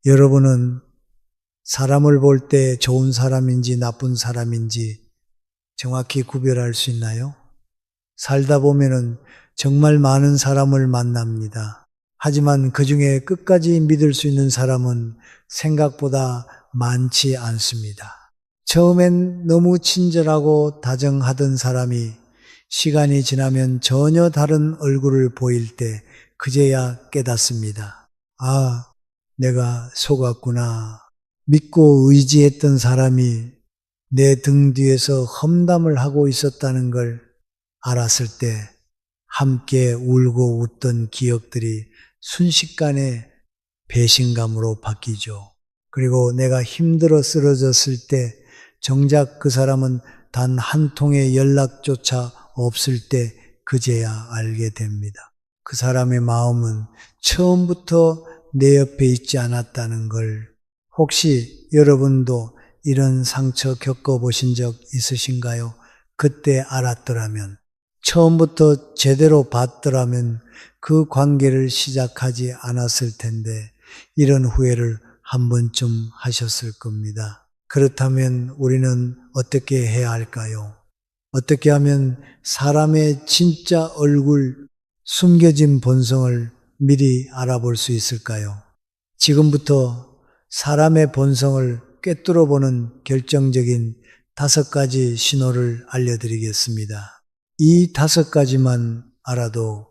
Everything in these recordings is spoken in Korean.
여러분은 사람을 볼 때 좋은 사람인지 나쁜 사람인지 정확히 구별할 수 있나요? 살다 보면은 정말 많은 사람을 만납니다. 하지만 그 중에 끝까지 믿을 수 있는 사람은 생각보다 많지 않습니다. 처음엔 너무 친절하고 다정하던 사람이 시간이 지나면 전혀 다른 얼굴을 보일 때 그제야 깨닫습니다. 아, 내가 속았구나. 믿고 의지했던 사람이 내 등 뒤에서 험담을 하고 있었다는 걸 알았을 때 함께 울고 웃던 기억들이 순식간에 배신감으로 바뀌죠. 그리고 내가 힘들어 쓰러졌을 때 정작 그 사람은 단 한 통의 연락조차 없을 때 그제야 알게 됩니다. 그 사람의 마음은 처음부터 내 옆에 있지 않았다는 걸. 혹시 여러분도 이런 상처 겪어보신 적 있으신가요? 그때 알았더라면, 처음부터 제대로 봤더라면 그 관계를 시작하지 않았을 텐데 이런 후회를 한 번쯤 하셨을 겁니다. 그렇다면 우리는 어떻게 해야 할까요? 어떻게 하면 사람의 진짜 얼굴, 숨겨진 본성을 미리 알아볼 수 있을까요? 지금부터 사람의 본성을 꿰뚫어 보는 결정적인 5가지 신호를 알려드리겠습니다. 이 5가지만 알아도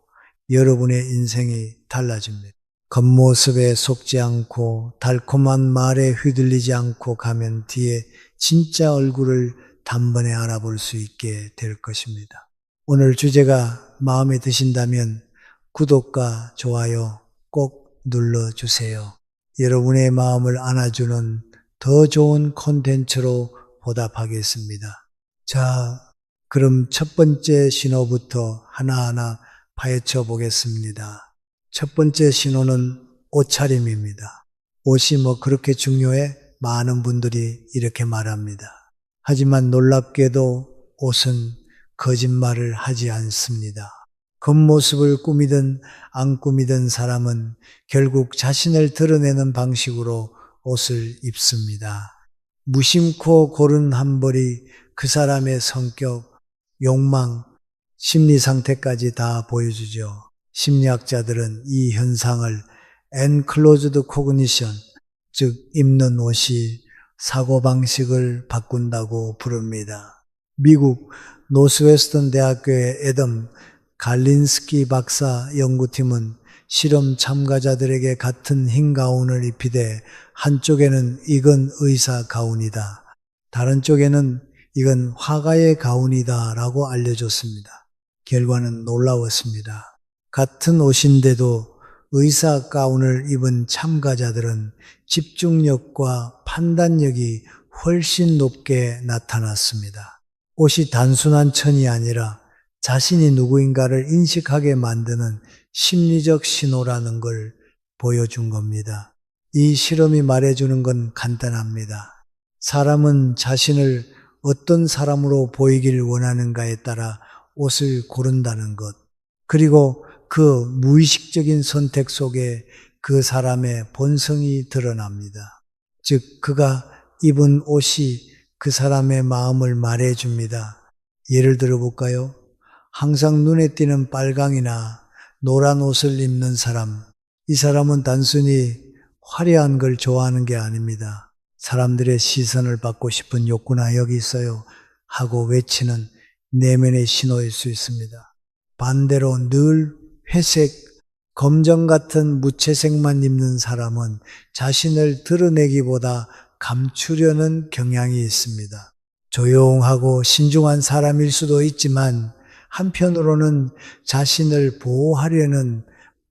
여러분의 인생이 달라집니다. 겉모습에 속지 않고 달콤한 말에 휘둘리지 않고 가면 뒤에 진짜 얼굴을 단번에 알아볼 수 있게 될 것입니다. 오늘 주제가 마음에 드신다면 구독과 좋아요 꼭 눌러주세요. 여러분의 마음을 안아주는 더 좋은 콘텐츠로 보답하겠습니다. 자, 그럼 첫 번째 신호부터 하나하나 파헤쳐 보겠습니다. 첫 번째 신호는 옷차림입니다. 옷이 그렇게 중요해? 많은 분들이 이렇게 말합니다. 하지만 놀랍게도 옷은 거짓말을 하지 않습니다. 겉모습을 꾸미든 안 꾸미든 사람은 결국 자신을 드러내는 방식으로 옷을 입습니다. 무심코 고른 한 벌이 그 사람의 성격, 욕망, 심리 상태까지 다 보여주죠. 심리학자들은 이 현상을 enclosed cognition, 즉 입는 옷이 사고방식을 바꾼다고 부릅니다. 미국 노스웨스턴 대학교의 애덤 갈린스키 박사 연구팀은 실험 참가자들에게 같은 흰 가운을 입히되 한쪽에는 이건 의사 가운이다, 다른 쪽에는 이건 화가의 가운이다 라고 알려줬습니다. 결과는 놀라웠습니다. 같은 옷인데도 의사 가운을 입은 참가자들은 집중력과 판단력이 훨씬 높게 나타났습니다. 옷이 단순한 천이 아니라 자신이 누구인가를 인식하게 만드는 심리적 신호라는 걸 보여준 겁니다. 이 실험이 말해주는 건 간단합니다. 사람은 자신을 어떤 사람으로 보이길 원하는가에 따라 옷을 고른다는 것, 그리고 그 무의식적인 선택 속에 그 사람의 본성이 드러납니다. 즉, 그가 입은 옷이 그 사람의 마음을 말해줍니다. 예를 들어 볼까요? 항상 눈에 띄는 빨강이나 노란 옷을 입는 사람, 이 사람은 단순히 화려한 걸 좋아하는 게 아닙니다. 사람들의 시선을 받고 싶은 욕구나 여기 있어요 하고 외치는 내면의 신호일 수 있습니다. 반대로 늘 회색, 검정 같은 무채색만 입는 사람은 자신을 드러내기보다 감추려는 경향이 있습니다. 조용하고 신중한 사람일 수도 있지만 한편으로는 자신을 보호하려는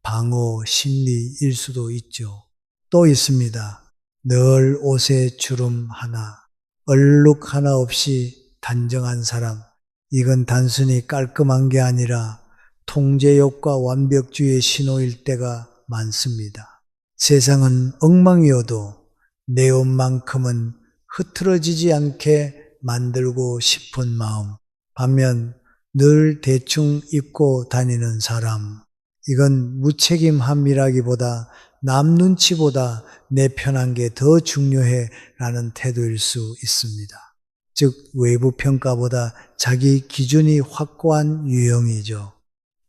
방어 심리일 수도 있죠. 또 있습니다. 늘 옷에 주름 하나, 얼룩 하나 없이 단정한 사람. 이건 단순히 깔끔한 게 아니라 통제욕과 완벽주의의 신호일 때가 많습니다. 세상은 엉망이어도 내 옷만큼은 흐트러지지 않게 만들고 싶은 마음. 반면 늘 대충 입고 다니는 사람. 이건 무책임함이라기보다 남 눈치보다 내 편한 게 더 중요해 라는 태도일 수 있습니다. 즉 외부 평가보다 자기 기준이 확고한 유형이죠.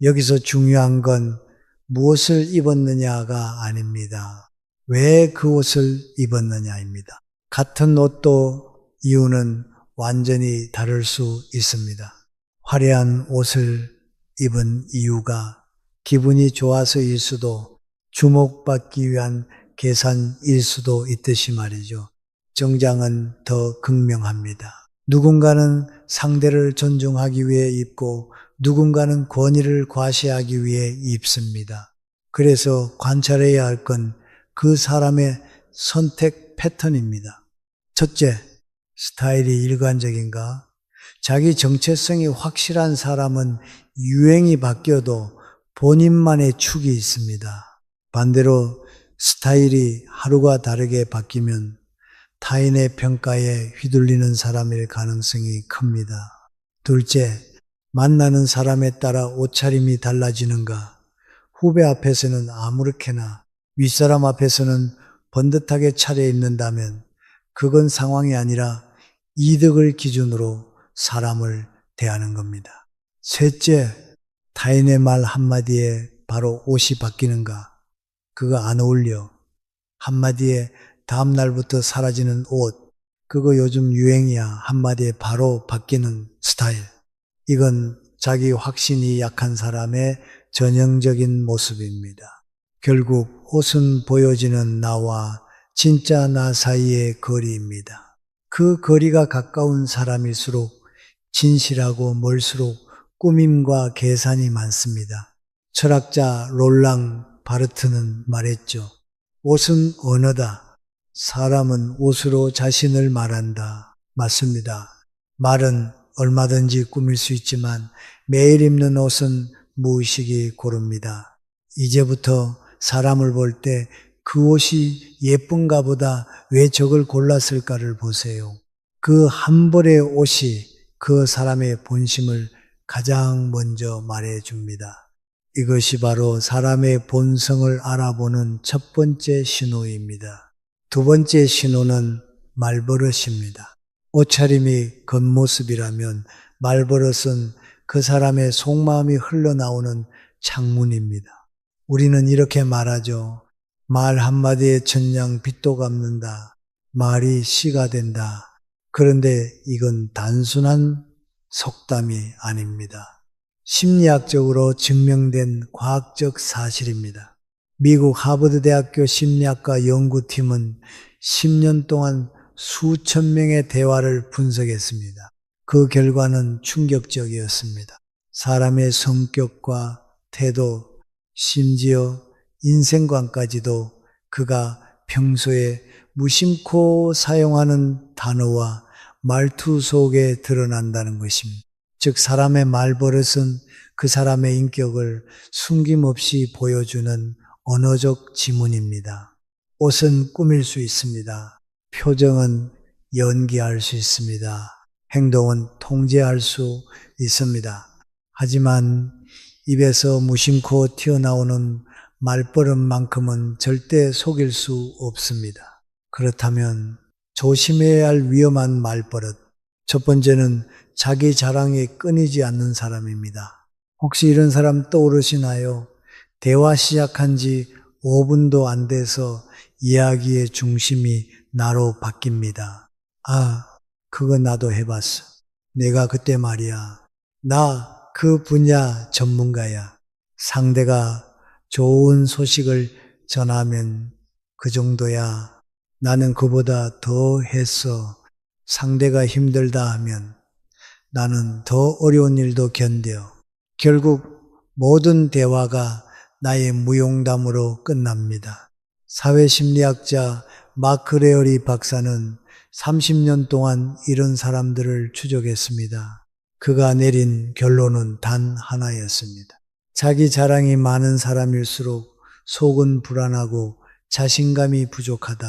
여기서 중요한 건 무엇을 입었느냐가 아닙니다. 왜 그 옷을 입었느냐입니다. 같은 옷도 이유는 완전히 다를 수 있습니다. 화려한 옷을 입은 이유가 기분이 좋아서일 수도 주목받기 위한 계산일 수도 있듯이 말이죠. 정장은 더 극명합니다. 누군가는 상대를 존중하기 위해 입고 누군가는 권위를 과시하기 위해 입습니다. 그래서 관찰해야 할 건 그 사람의 선택 패턴입니다. 첫째, 스타일이 일관적인가? 자기 정체성이 확실한 사람은 유행이 바뀌어도 본인만의 축이 있습니다. 반대로 스타일이 하루가 다르게 바뀌면 타인의 평가에 휘둘리는 사람일 가능성이 큽니다. 둘째, 만나는 사람에 따라 옷차림이 달라지는가? 후배 앞에서는 아무렇게나 윗사람 앞에서는 번듯하게 차려입는다면 그건 상황이 아니라 이득을 기준으로 사람을 대하는 겁니다. 셋째, 타인의 말 한마디에 바로 옷이 바뀌는가? 그거 안 어울려. 한마디에 다음 날부터 사라지는 옷, 그거 요즘 유행이야. 한마디에 바로 바뀌는 스타일. 이건 자기 확신이 약한 사람의 전형적인 모습입니다. 결국 옷은 보여지는 나와 진짜 나 사이의 거리입니다. 그 거리가 가까운 사람일수록 진실하고 멀수록 꾸밈과 계산이 많습니다. 철학자 롤랑 바르트는 말했죠. 옷은 언어다. 사람은 옷으로 자신을 말한다. 맞습니다. 말은 얼마든지 꾸밀 수 있지만 매일 입는 옷은 무의식이 고릅니다. 이제부터 사람을 볼 때 그 옷이 예쁜가 보다 왜 저걸 골랐을까를 보세요. 그 한 벌의 옷이 그 사람의 본심을 가장 먼저 말해줍니다. 이것이 바로 사람의 본성을 알아보는 첫 번째 신호입니다. 두 번째 신호는 말버릇입니다. 옷차림이 겉모습이라면 말버릇은 그 사람의 속마음이 흘러나오는 창문입니다. 우리는 이렇게 말하죠. 말 한마디에 천냥 빚도 갚는다. 말이 씨가 된다. 그런데 이건 단순한 속담이 아닙니다. 심리학적으로 증명된 과학적 사실입니다. 미국 하버드 대학교 심리학과 연구팀은 10년 동안 수천 명의 대화를 분석했습니다. 그 결과는 충격적이었습니다. 사람의 성격과 태도, 심지어 인생관까지도 그가 평소에 무심코 사용하는 단어와 말투 속에 드러난다는 것입니다. 즉 사람의 말버릇은 그 사람의 인격을 숨김없이 보여주는 언어적 지문입니다. 옷은 꾸밀 수 있습니다. 표정은 연기할 수 있습니다. 행동은 통제할 수 있습니다. 하지만 입에서 무심코 튀어나오는 말버릇만큼은 절대 속일 수 없습니다. 그렇다면 조심해야 할 위험한 말버릇. 첫 번째는 자기 자랑이 끊이지 않는 사람입니다. 혹시 이런 사람 떠오르시나요? 대화 시작한 지 5분도 안 돼서 이야기의 중심이 나로 바뀝니다. 아, 그거 나도 해봤어. 내가 그때 말이야. 나 그 분야 전문가야. 상대가 좋은 소식을 전하면 그 정도야. 나는 그보다 더 했어. 상대가 힘들다 하면 나는 더 어려운 일도 견뎌. 결국 모든 대화가 나의 무용담으로 끝납니다. 사회심리학자 마크 레어리 박사는 30년 동안 이런 사람들을 추적했습니다. 그가 내린 결론은 단 하나였습니다. 자기 자랑이 많은 사람일수록 속은 불안하고 자신감이 부족하다.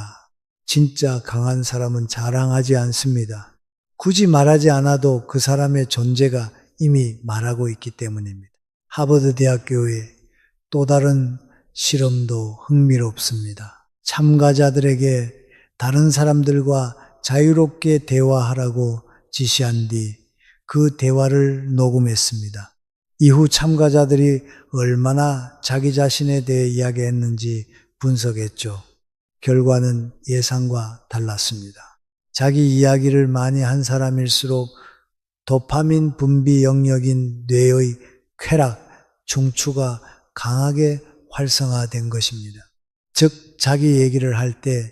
진짜 강한 사람은 자랑하지 않습니다. 굳이 말하지 않아도 그 사람의 존재가 이미 말하고 있기 때문입니다. 하버드 대학교의 또 다른 실험도 흥미롭습니다. 참가자들에게 다른 사람들과 자유롭게 대화하라고 지시한 뒤 그 대화를 녹음했습니다. 이후 참가자들이 얼마나 자기 자신에 대해 이야기했는지 분석했죠. 결과는 예상과 달랐습니다. 자기 이야기를 많이 한 사람일수록 도파민 분비 영역인 뇌의 쾌락, 중추가 강하게 활성화된 것입니다. 즉, 자기 얘기를 할 때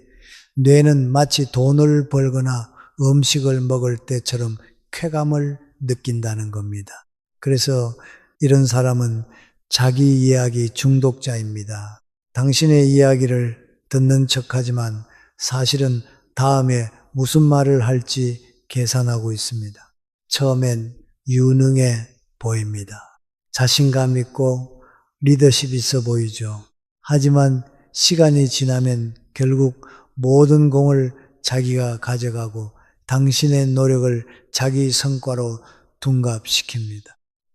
뇌는 마치 돈을 벌거나 음식을 먹을 때처럼 쾌감을 느낀다는 겁니다. 그래서 이런 사람은 자기 이야기 중독자입니다. 당신의 이야기를 듣는 척하지만 사실은 다음에 무슨 말을 할지 계산하고 있습니다. 처음엔 유능해 보입니다. 자신감 있고 리더십 있어 보이죠. 하지만 시간이 지나면 결국 모든 공을 자기가 가져가고 당신의 노력을 자기 성과로 둔갑시킵니다.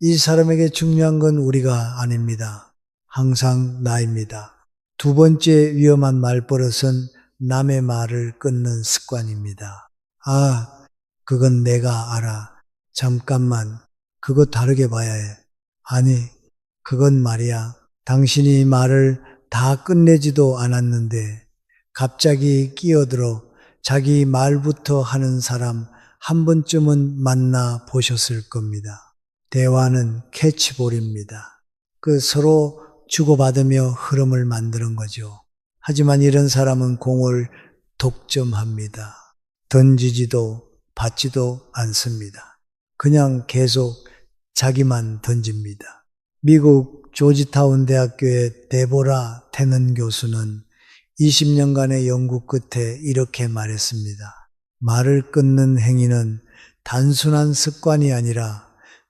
이 사람에게 중요한 건 우리가 아닙니다. 항상 나입니다. 두 번째 위험한 말버릇은 남의 말을 끊는 습관입니다. 아, 그건 내가 알아. 잠깐만, 그거 다르게 봐야 해. 아니, 그건 말이야. 당신이 말을 다 끝내지도 않았는데 갑자기 끼어들어 자기 말부터 하는 사람 한 번쯤은 만나 보셨을 겁니다. 대화는 캐치볼입니다. 서로 주고받으며 흐름을 만드는 거죠. 하지만 이런 사람은 공을 독점합니다. 던지지도 받지도 않습니다. 그냥 계속 자기만 던집니다. 미국 조지타운 대학교의 데보라 테넌 교수는 20년간의 연구 끝에 이렇게 말했습니다. 말을 끊는 행위는 단순한 습관이 아니라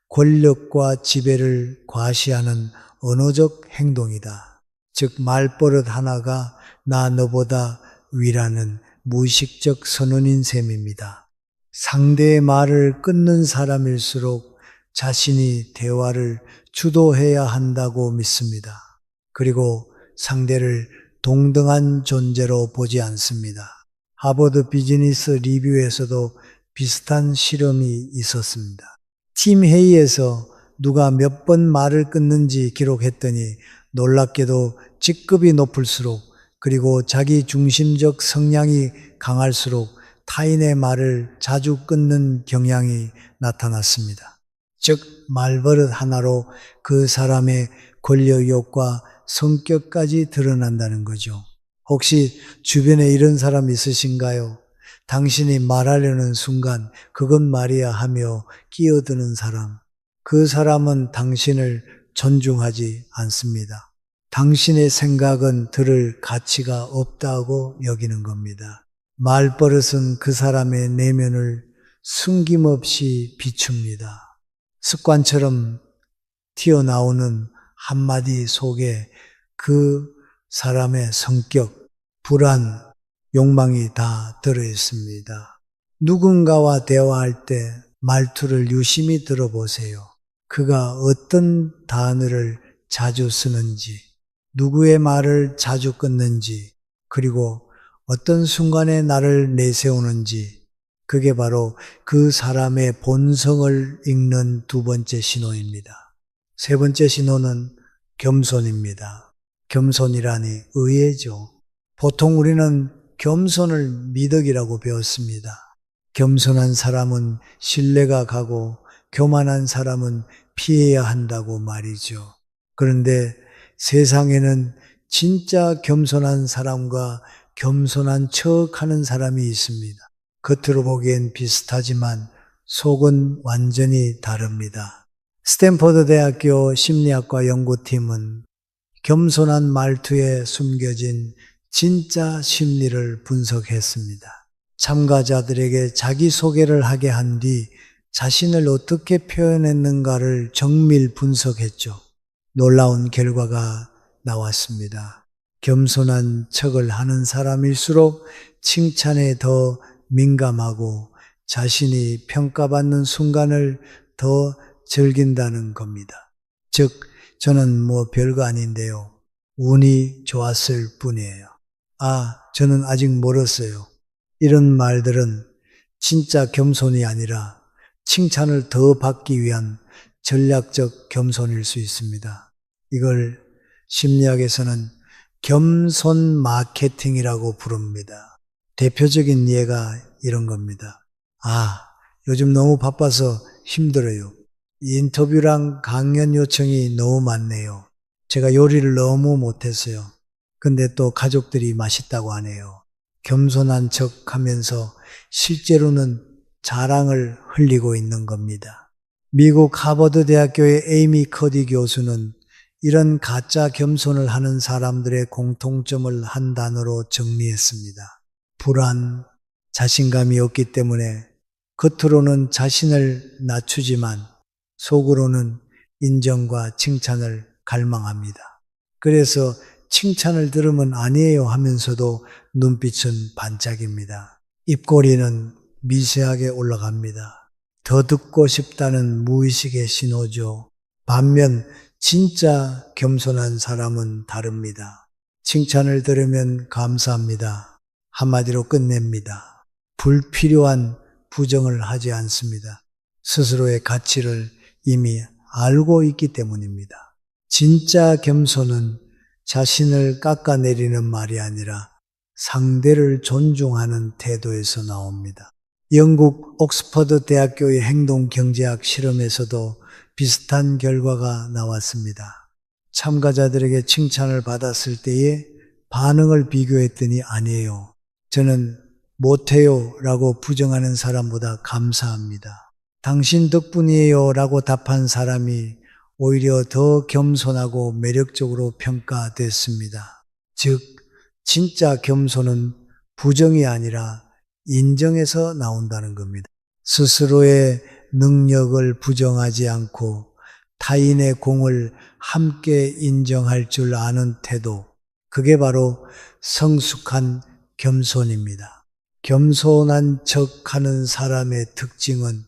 권력과 지배를 과시하는 언어적 행동이다. 즉 말버릇 하나가 나 너보다 위라는 무의식적 선언인 셈입니다. 상대의 말을 끊는 사람일수록 자신이 대화를 주도해야 한다고 믿습니다. 그리고 상대를 동등한 존재로 보지 않습니다. 하버드 비즈니스 리뷰에서도 비슷한 실험이 있었습니다. 팀 회의에서 누가 몇 번 말을 끊는지 기록했더니 놀랍게도 직급이 높을수록 그리고 자기 중심적 성향이 강할수록 타인의 말을 자주 끊는 경향이 나타났습니다. 즉 말버릇 하나로 그 사람의 권력욕과 성격까지 드러난다는 거죠. 혹시 주변에 이런 사람 있으신가요? 당신이 말하려는 순간 그건 말이야 하며 끼어드는 사람. 그 사람은 당신을 존중하지 않습니다. 당신의 생각은 들을 가치가 없다고 여기는 겁니다. 말버릇은 그 사람의 내면을 숨김없이 비춥니다. 습관처럼 튀어나오는 한마디 속에 그 사람의 성격, 불안, 욕망이 다 들어있습니다. 누군가와 대화할 때 말투를 유심히 들어보세요. 그가 어떤 단어를 자주 쓰는지, 누구의 말을 자주 끊는지, 그리고 어떤 순간에 나를 내세우는지, 그게 바로 그 사람의 본성을 읽는 두 번째 신호입니다. 세 번째 신호는 겸손입니다. 겸손이라니 의외죠. 보통 우리는 겸손을 미덕이라고 배웠습니다. 겸손한 사람은 신뢰가 가고 교만한 사람은 피해야 한다고 말이죠. 그런데 세상에는 진짜 겸손한 사람과 겸손한 척하는 사람이 있습니다. 겉으로 보기엔 비슷하지만 속은 완전히 다릅니다. 스탠퍼드 대학교 심리학과 연구팀은 겸손한 말투에 숨겨진 진짜 심리를 분석했습니다. 참가자들에게 자기소개를 하게 한 뒤 자신을 어떻게 표현했는가를 정밀 분석했죠. 놀라운 결과가 나왔습니다. 겸손한 척을 하는 사람일수록 칭찬에 더 민감하고 자신이 평가받는 순간을 더 즐긴다는 겁니다. 즉 저는 별거 아닌데요. 운이 좋았을 뿐이에요. 저는 아직 멀었어요. 이런 말들은 진짜 겸손이 아니라 칭찬을 더 받기 위한 전략적 겸손일 수 있습니다. 이걸 심리학에서는 겸손 마케팅이라고 부릅니다. 대표적인 예가 이런 겁니다. 요즘 너무 바빠서 힘들어요. 인터뷰랑 강연 요청이 너무 많네요. 제가 요리를 너무 못했어요. 근데 또 가족들이 맛있다고 하네요. 겸손한 척 하면서 실제로는 자랑을 흘리고 있는 겁니다. 미국 하버드 대학교의 에이미 커디 교수는 이런 가짜 겸손을 하는 사람들의 공통점을 한 단어로 정리했습니다. 불안, 자신감이 없기 때문에 겉으로는 자신을 낮추지만 속으로는 인정과 칭찬을 갈망합니다. 그래서 칭찬을 들으면 아니에요 하면서도 눈빛은 반짝입니다. 입꼬리는 미세하게 올라갑니다. 더 듣고 싶다는 무의식의 신호죠. 반면 진짜 겸손한 사람은 다릅니다. 칭찬을 들으면 감사합니다. 한마디로 끝냅니다. 불필요한 부정을 하지 않습니다. 스스로의 가치를 이미 알고 있기 때문입니다. 진짜 겸손은 자신을 깎아내리는 말이 아니라 상대를 존중하는 태도에서 나옵니다. 영국 옥스퍼드 대학교의 행동경제학 실험에서도 비슷한 결과가 나왔습니다. 참가자들에게 칭찬을 받았을 때의 반응을 비교했더니 아니에요. 저는 못해요 라고 부정하는 사람보다 감사합니다. 당신 덕분이에요 라고 답한 사람이 오히려 더 겸손하고 매력적으로 평가됐습니다. 즉, 진짜 겸손은 부정이 아니라 인정에서 나온다는 겁니다. 스스로의 능력을 부정하지 않고 타인의 공을 함께 인정할 줄 아는 태도, 그게 바로 성숙한 겸손입니다. 겸손한 척하는 사람의 특징은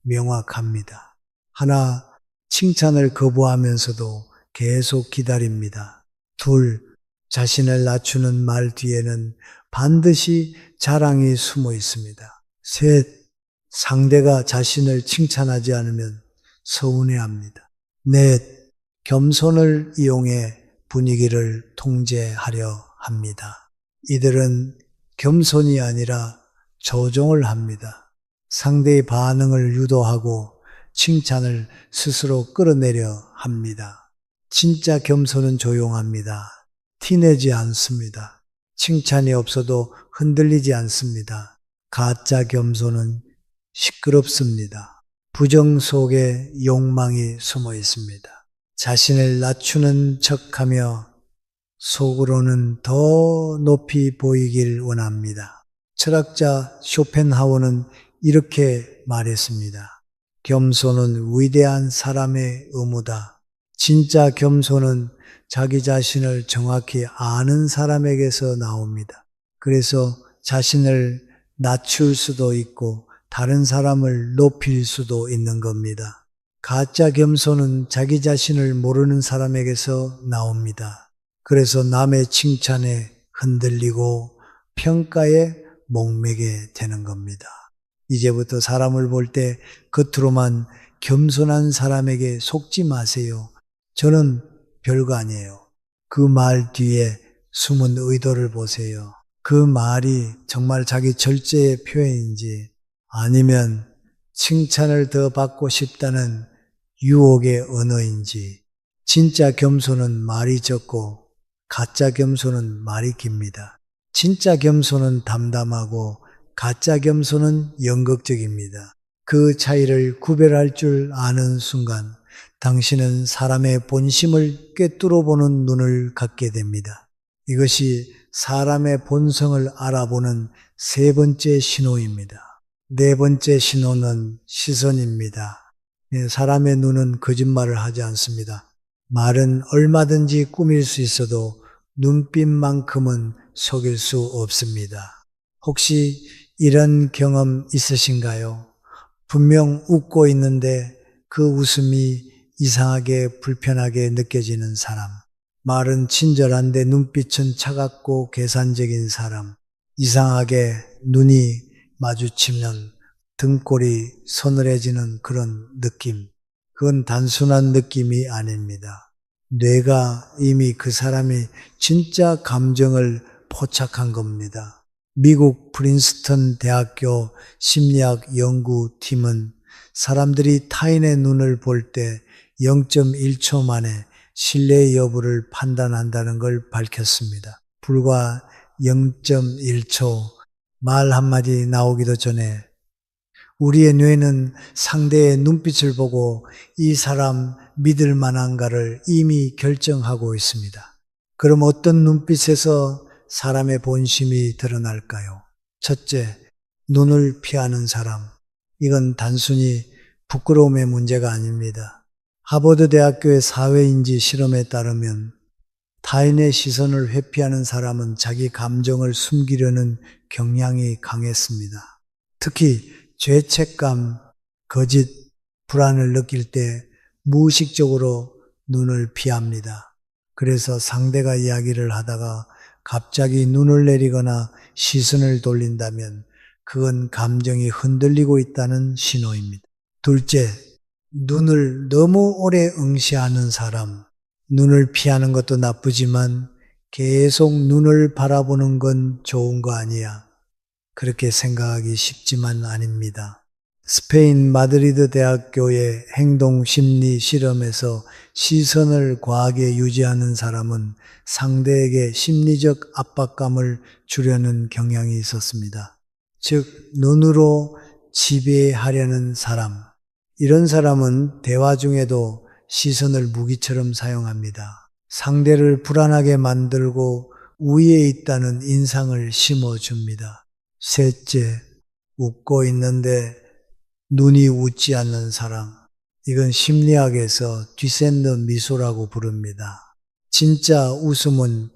명확합니다. 하나, 칭찬을 거부하면서도 계속 기다립니다. 둘, 자신을 낮추는 말 뒤에는 반드시 자랑이 숨어 있습니다. 셋, 상대가 자신을 칭찬하지 않으면 서운해합니다. 넷, 겸손을 이용해 분위기를 통제하려 합니다. 이들은 겸손이 아니라 조종을 합니다. 상대의 반응을 유도하고 칭찬을 스스로 끌어내려 합니다. 진짜 겸손은 조용합니다. 티내지 않습니다. 칭찬이 없어도 흔들리지 않습니다. 가짜 겸손은 시끄럽습니다. 부정 속에 욕망이 숨어 있습니다. 자신을 낮추는 척하며 속으로는 더 높이 보이길 원합니다. 철학자 쇼펜하우어는 이렇게 말했습니다. 겸손은 위대한 사람의 의무다. 진짜 겸손은 자기 자신을 정확히 아는 사람에게서 나옵니다. 그래서 자신을 낮출 수도 있고 다른 사람을 높일 수도 있는 겁니다. 가짜 겸손은 자기 자신을 모르는 사람에게서 나옵니다. 그래서 남의 칭찬에 흔들리고 평가에 목매게 되는 겁니다. 이제부터 사람을 볼 때 겉으로만 겸손한 사람에게 속지 마세요. 저는 별거 아니에요. 그 말 뒤에 숨은 의도를 보세요. 그 말이 정말 자기 절제의 표현인지 아니면 칭찬을 더 받고 싶다는 유혹의 언어인지. 진짜 겸손은 말이 적고 가짜 겸손은 말이 깁니다. 진짜 겸손은 담담하고 가짜 겸손은 연극적입니다. 그 차이를 구별할 줄 아는 순간 당신은 사람의 본심을 꿰뚫어 보는 눈을 갖게 됩니다. 이것이 사람의 본성을 알아보는 세 번째 신호입니다. 네 번째 신호는 시선입니다. 사람의 눈은 거짓말을 하지 않습니다. 말은 얼마든지 꾸밀 수 있어도 눈빛만큼은 속일 수 없습니다. 혹시 이런 경험 있으신가요? 분명 웃고 있는데 그 웃음이 이상하게 불편하게 느껴지는 사람. 말은 친절한데 눈빛은 차갑고 계산적인 사람. 이상하게 눈이 마주치면 등골이 서늘해지는 그런 느낌. 그건 단순한 느낌이 아닙니다. 뇌가 이미 그 사람이 진짜 감정을 포착한 겁니다. 미국 프린스턴 대학교 심리학 연구팀은 사람들이 타인의 눈을 볼 때 0.1초 만에 신뢰 여부를 판단한다는 걸 밝혔습니다. 불과 0.1초 말 한마디 나오기도 전에 우리의 뇌는 상대의 눈빛을 보고 이 사람 믿을 만한가를 이미 결정하고 있습니다. 그럼 어떤 눈빛에서 사람의 본심이 드러날까요? 첫째, 눈을 피하는 사람. 이건 단순히 부끄러움의 문제가 아닙니다. 하버드 대학교의 사회인지 실험에 따르면 타인의 시선을 회피하는 사람은 자기 감정을 숨기려는 경향이 강했습니다. 특히 죄책감, 거짓, 불안을 느낄 때 무의식적으로 눈을 피합니다. 그래서 상대가 이야기를 하다가 갑자기 눈을 내리거나 시선을 돌린다면 그건 감정이 흔들리고 있다는 신호입니다. 둘째, 눈을 너무 오래 응시하는 사람. 눈을 피하는 것도 나쁘지만 계속 눈을 바라보는 건 좋은 거 아니야. 그렇게 생각하기 쉽지만 아닙니다. 스페인 마드리드 대학교의 행동심리 실험에서 시선을 과하게 유지하는 사람은 상대에게 심리적 압박감을 주려는 경향이 있었습니다. 즉, 눈으로 지배하려는 사람. 이런 사람은 대화 중에도 시선을 무기처럼 사용합니다. 상대를 불안하게 만들고 우위에 있다는 인상을 심어줍니다. 셋째, 웃고 있는데 눈이 웃지 않는 사람. 이건 심리학에서 뒤샌드 미소라고 부릅니다. 진짜 웃음은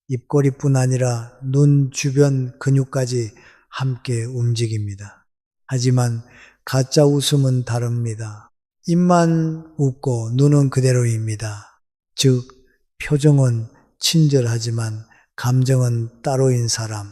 입꼬리뿐 아니라 눈 주변 근육까지 함께 움직입니다. 하지만 가짜 웃음은 다릅니다. 입만 웃고 눈은 그대로입니다. 즉, 표정은 친절하지만 감정은 따로인 사람.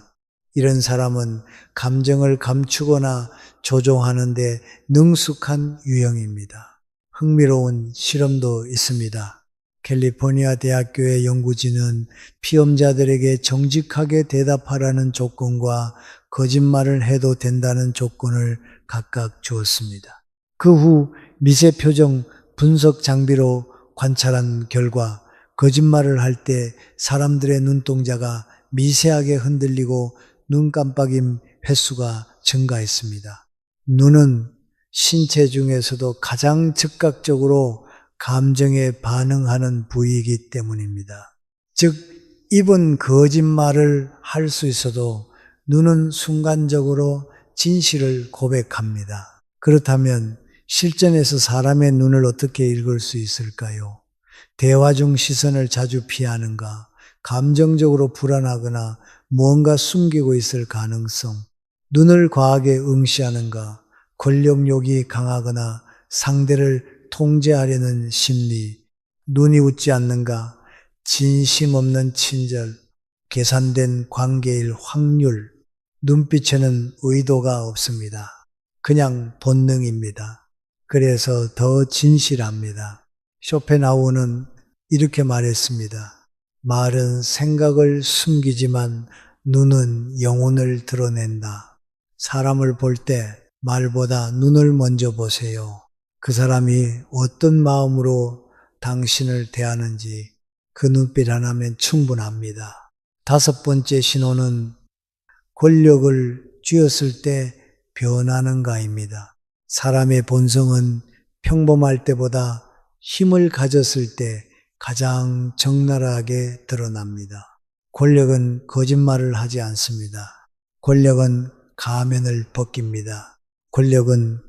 이런 사람은 감정을 감추거나 조종하는데 능숙한 유형입니다. 흥미로운 실험도 있습니다. 캘리포니아 대학교의 연구진은 피험자들에게 정직하게 대답하라는 조건과 거짓말을 해도 된다는 조건을 각각 주었습니다. 그 후 미세 표정 분석 장비로 관찰한 결과 거짓말을 할 때 사람들의 눈동자가 미세하게 흔들리고 눈 깜빡임 횟수가 증가했습니다. 눈은 신체 중에서도 가장 즉각적으로 감정에 반응하는 부위이기 때문입니다. 즉, 입은 거짓말을 할 수 있어도 눈은 순간적으로 진실을 고백합니다. 그렇다면 실전에서 사람의 눈을 어떻게 읽을 수 있을까요? 대화 중 시선을 자주 피하는가, 감정적으로 불안하거나 무언가 숨기고 있을 가능성, 눈을 과하게 응시하는가, 권력욕이 강하거나 상대를 통제하려는 심리, 눈이 웃지 않는가, 진심 없는 친절, 계산된 관계일 확률, 눈빛에는 의도가 없습니다. 그냥 본능입니다. 그래서 더 진실합니다. 쇼펜하우어는 이렇게 말했습니다. 말은 생각을 숨기지만 눈은 영혼을 드러낸다. 사람을 볼 때 말보다 눈을 먼저 보세요. 그 사람이 어떤 마음으로 당신을 대하는지 그 눈빛 하나면 충분합니다. 다섯 번째 신호는 권력을 쥐었을 때 변하는가입니다. 사람의 본성은 평범할 때보다 힘을 가졌을 때 가장 적나라하게 드러납니다. 권력은 거짓말을 하지 않습니다. 권력은 가면을 벗깁니다. 권력은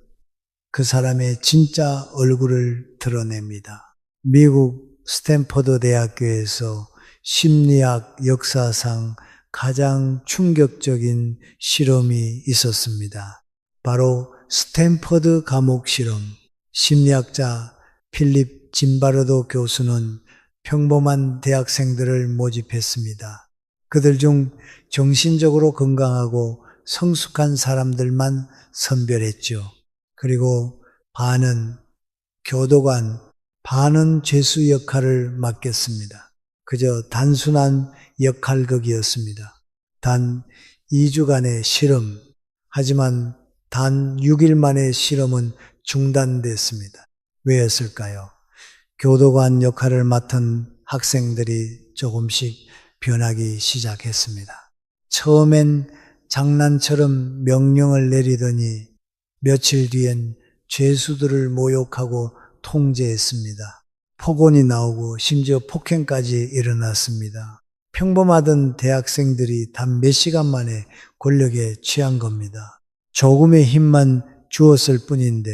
그 사람의 진짜 얼굴을 드러냅니다. 미국 스탠퍼드 대학교에서 심리학 역사상 가장 충격적인 실험이 있었습니다. 바로 스탠퍼드 감옥 실험. 심리학자 필립 짐바르도 교수는 평범한 대학생들을 모집했습니다. 그들 중 정신적으로 건강하고 성숙한 사람들만 선별했죠. 그리고 반은 교도관, 반은 죄수 역할을 맡겼습니다. 그저 단순한 역할극이었습니다. 단 2주간의 실험, 하지만 단 6일 만에 실험은 중단됐습니다. 왜였을까요? 교도관 역할을 맡은 학생들이 조금씩 변하기 시작했습니다. 처음엔 장난처럼 명령을 내리더니 며칠 뒤엔 죄수들을 모욕하고 통제했습니다. 폭언이 나오고 심지어 폭행까지 일어났습니다. 평범하던 대학생들이 단 몇 시간 만에 권력에 취한 겁니다. 조금의 힘만 주었을 뿐인데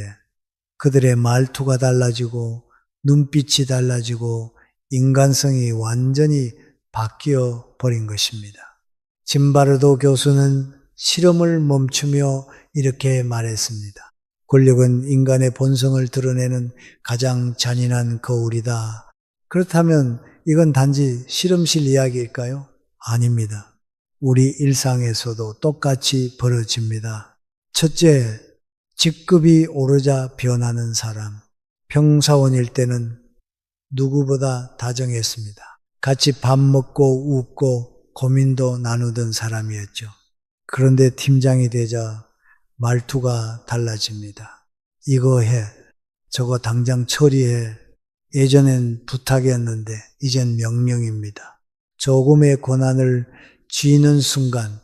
그들의 말투가 달라지고 눈빛이 달라지고 인간성이 완전히 바뀌어 버린 것입니다. 짐바르도 교수는 실험을 멈추며 이렇게 말했습니다. 권력은 인간의 본성을 드러내는 가장 잔인한 거울이다. 그렇다면 이건 단지 실험실 이야기일까요? 아닙니다. 우리 일상에서도 똑같이 벌어집니다. 첫째, 직급이 오르자 변하는 사람. 평사원일 때는 누구보다 다정했습니다. 같이 밥 먹고 웃고 고민도 나누던 사람이었죠. 그런데 팀장이 되자 말투가 달라집니다. 이거 해. 저거 당장 처리해. 예전엔 부탁이었는데 이젠 명령입니다. 조금의 권한을 쥐는 순간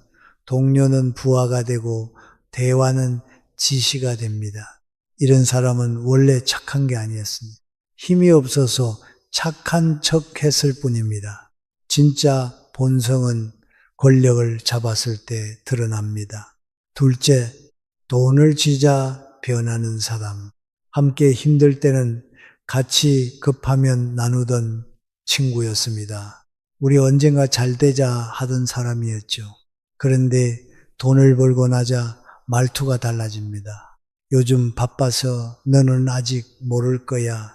동료는 부하가 되고 대화는 지시가 됩니다. 이런 사람은 원래 착한 게 아니었습니다. 힘이 없어서 착한 척 했을 뿐입니다. 진짜 본성은 권력을 잡았을 때 드러납니다. 둘째, 돈을 쥐자 변하는 사람. 함께 힘들 때는 같이 급하면 나누던 친구였습니다. 우리 언젠가 잘 되자 하던 사람이었죠. 그런데 돈을 벌고 나자 말투가 달라집니다. 요즘 바빠서 너는 아직 모를 거야.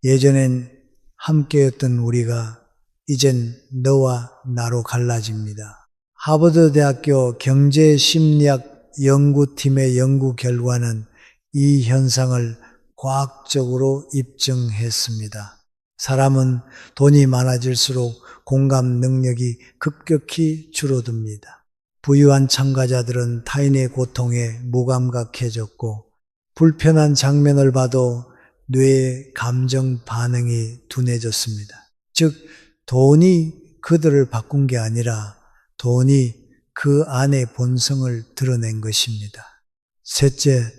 예전엔 함께였던 우리가 이젠 너와 나로 갈라집니다. 하버드 대학교 경제심리학 연구팀의 연구 결과는 이 현상을 과학적으로 입증했습니다. 사람은 돈이 많아질수록 공감 능력이 급격히 줄어듭니다. 부유한 참가자들은 타인의 고통에 무감각해졌고 불편한 장면을 봐도 뇌의 감정 반응이 둔해졌습니다. 즉, 돈이 그들을 바꾼 게 아니라 돈이 그 안의 본성을 드러낸 것입니다. 셋째,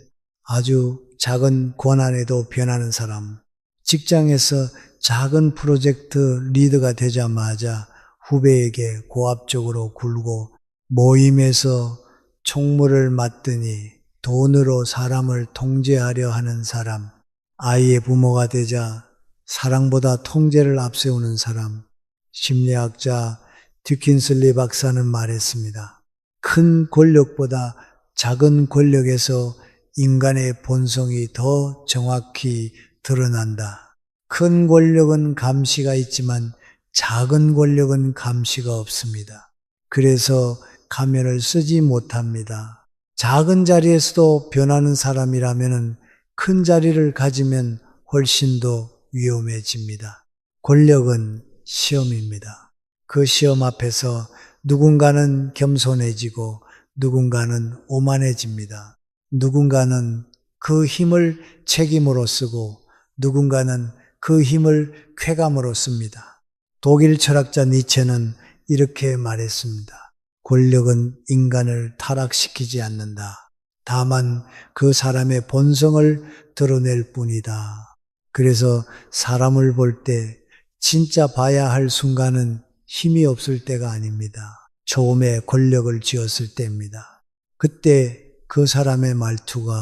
아주 작은 권한에도 변하는 사람. 직장에서 작은 프로젝트 리더가 되자마자 후배에게 고압적으로 굴고 모임에서 총무를 맡더니 돈으로 사람을 통제하려 하는 사람. 아이의 부모가 되자 사랑보다 통제를 앞세우는 사람. 심리학자 듀킨슬리 박사는 말했습니다. 큰 권력보다 작은 권력에서 인간의 본성이 더 정확히 드러난다. 큰 권력은 감시가 있지만 작은 권력은 감시가 없습니다. 그래서 가면을 쓰지 못합니다. 작은 자리에서도 변하는 사람이라면 큰 자리를 가지면 훨씬 더 위험해집니다. 권력은 시험입니다. 그 시험 앞에서 누군가는 겸손해지고 누군가는 오만해집니다. 누군가는 그 힘을 책임으로 쓰고 누군가는 그 힘을 쾌감으로 씁니다. 독일 철학자 니체는 이렇게 말했습니다. 권력은 인간을 타락시키지 않는다. 다만 그 사람의 본성을 드러낼 뿐이다. 그래서 사람을 볼 때 진짜 봐야 할 순간은 힘이 없을 때가 아닙니다. 처음에 권력을 쥐었을 때입니다. 그때 그 사람의 말투가,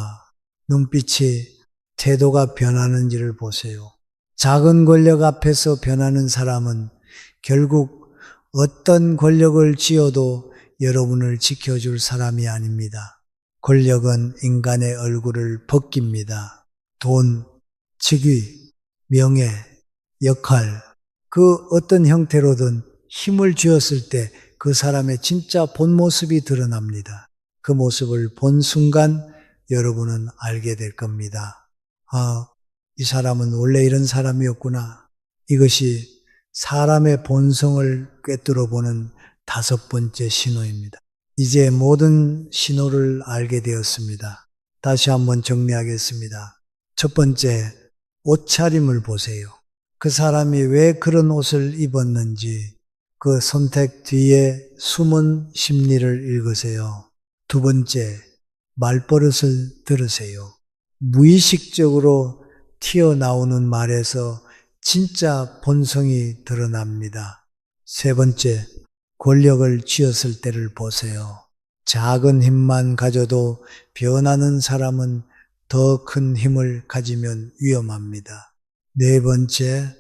눈빛이, 태도가 변하는지를 보세요. 작은 권력 앞에서 변하는 사람은 결국 어떤 권력을 쥐어도 여러분을 지켜줄 사람이 아닙니다. 권력은 인간의 얼굴을 벗깁니다. 돈, 직위, 명예, 역할, 그 어떤 형태로든 힘을 쥐었을 때 그 사람의 진짜 본 모습이 드러납니다. 그 모습을 본 순간 여러분은 알게 될 겁니다. 아, 이 사람은 원래 이런 사람이었구나. 이것이 사람의 본성을 꿰뚫어 보는 5번째 신호입니다. 이제 모든 신호를 알게 되었습니다. 다시 한번 정리하겠습니다. 첫 번째, 옷차림을 보세요. 그 사람이 왜 그런 옷을 입었는지 그 선택 뒤에 숨은 심리를 읽으세요. 두 번째, 말버릇을 들으세요. 무의식적으로 튀어나오는 말에서 진짜 본성이 드러납니다. 세 번째, 권력을 쥐었을 때를 보세요. 작은 힘만 가져도 변하는 사람은 더 큰 힘을 가지면 위험합니다. 네 번째,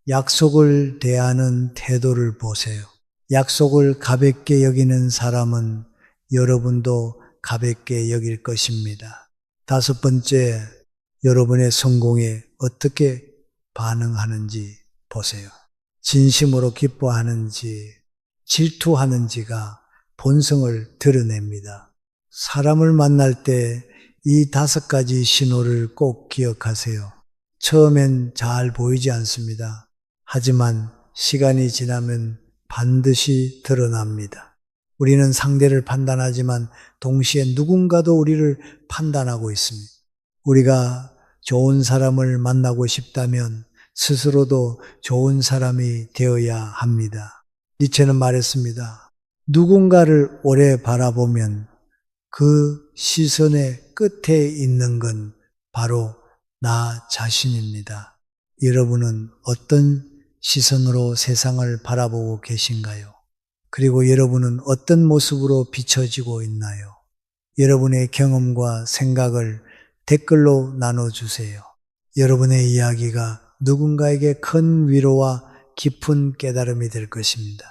약속을 대하는 태도를 보세요. 약속을 가볍게 여기는 사람은 여러분도 가볍게 여길 것입니다. 다섯 번째, 여러분의 성공에 어떻게 반응하는지 보세요. 진심으로 기뻐하는지 질투하는지가 본성을 드러냅니다. 사람을 만날 때 이 5가지 신호를 꼭 기억하세요. 처음엔 잘 보이지 않습니다. 하지만 시간이 지나면 반드시 드러납니다. 우리는 상대를 판단하지만 동시에 누군가도 우리를 판단하고 있습니다. 우리가 좋은 사람을 만나고 싶다면 스스로도 좋은 사람이 되어야 합니다. 니체는 말했습니다. 누군가를 오래 바라보면 그 시선의 끝에 있는 건 바로 나 자신입니다. 여러분은 어떤 시선으로 세상을 바라보고 계신가요? 그리고 여러분은 어떤 모습으로 비춰지고 있나요? 여러분의 경험과 생각을 댓글로 나눠주세요. 여러분의 이야기가 누군가에게 큰 위로와 깊은 깨달음이 될 것입니다.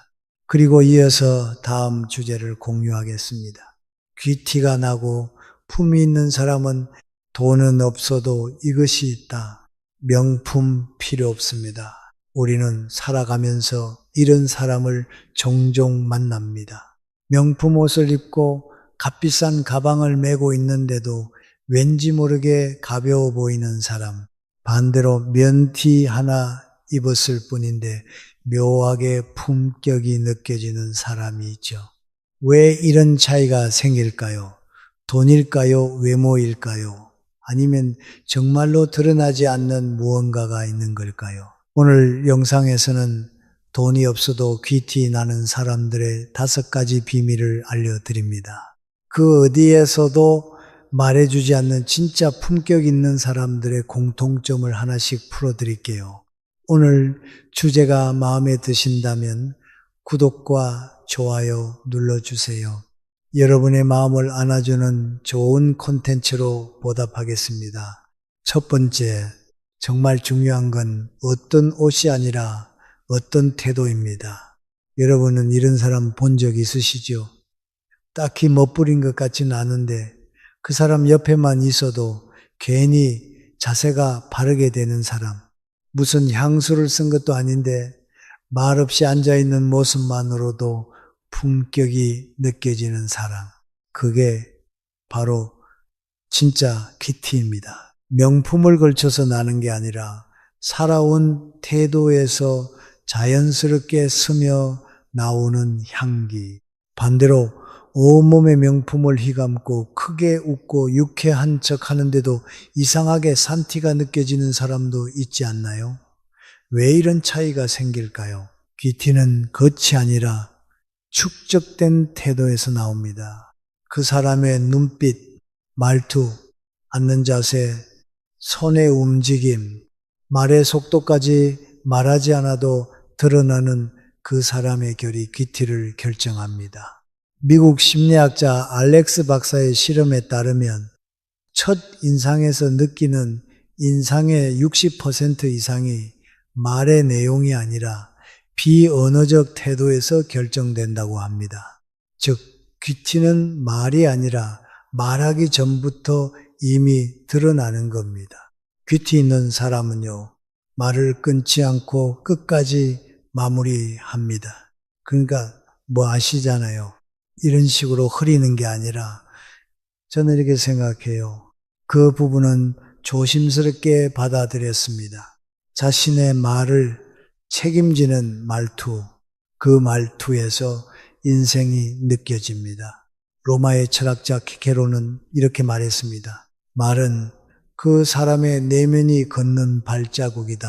그리고 이어서 다음 주제를 공유하겠습니다. 귀티가 나고 품이 있는 사람은 돈은 없어도 이것이 있다. 명품 필요 없습니다. 우리는 살아가면서 이런 사람을 종종 만납니다. 명품 옷을 입고 값비싼 가방을 메고 있는데도 왠지 모르게 가벼워 보이는 사람. 반대로 면티 하나 입었을 뿐인데 묘하게 품격이 느껴지는 사람이 있죠. 왜 이런 차이가 생길까요? 돈일까요? 외모일까요? 아니면 정말로 드러나지 않는 무언가가 있는 걸까요? 오늘 영상에서는 돈이 없어도 귀티 나는 사람들의 5가지 비밀을 알려드립니다. 그 어디에서도 말해주지 않는 진짜 품격 있는 사람들의 공통점을 하나씩 풀어드릴게요. 오늘 주제가 마음에 드신다면 구독과 좋아요 눌러주세요. 여러분의 마음을 안아주는 좋은 콘텐츠로 보답하겠습니다. 첫 번째, 정말 중요한 건 어떤 옷이 아니라 어떤 태도입니다. 여러분은 이런 사람 본 적 있으시죠? 딱히 멋부린 것 같지는 않은데 그 사람 옆에만 있어도 괜히 자세가 바르게 되는 사람. 무슨 향수를 쓴 것도 아닌데 말없이 앉아있는 모습만으로도 품격이 느껴지는 사람. 그게 바로 진짜 귀티입니다. 명품을 걸쳐서 나는 게 아니라 살아온 태도에서 자연스럽게 스며 나오는 향기. 반대로 온몸의 명품을 휘감고 크게 웃고 유쾌한 척 하는데도 이상하게 산티가 느껴지는 사람도 있지 않나요? 왜 이런 차이가 생길까요? 귀티는 겉이 아니라 축적된 태도에서 나옵니다. 그 사람의 눈빛, 말투, 앉는 자세, 손의 움직임, 말의 속도까지 말하지 않아도 드러나는 그 사람의 결이 귀티를 결정합니다. 미국 심리학자 알렉스 박사의 실험에 따르면 첫 인상에서 느끼는 인상의 60% 이상이 말의 내용이 아니라 비언어적 태도에서 결정된다고 합니다. 즉, 귀티는 말이 아니라 말하기 전부터 이미 드러나는 겁니다. 귀티 있는 사람은요, 말을 끊지 않고 끝까지 마무리합니다. 그러니까 뭐 아시잖아요. 이런 식으로 흐리는 게 아니라 저는 이렇게 생각해요. 그 부분은 조심스럽게 받아들였습니다. 자신의 말을 책임지는 말투, 그 말투에서 인생이 느껴집니다. 로마의 철학자 키케로는 이렇게 말했습니다. 말은 그 사람의 내면이 걷는 발자국이다.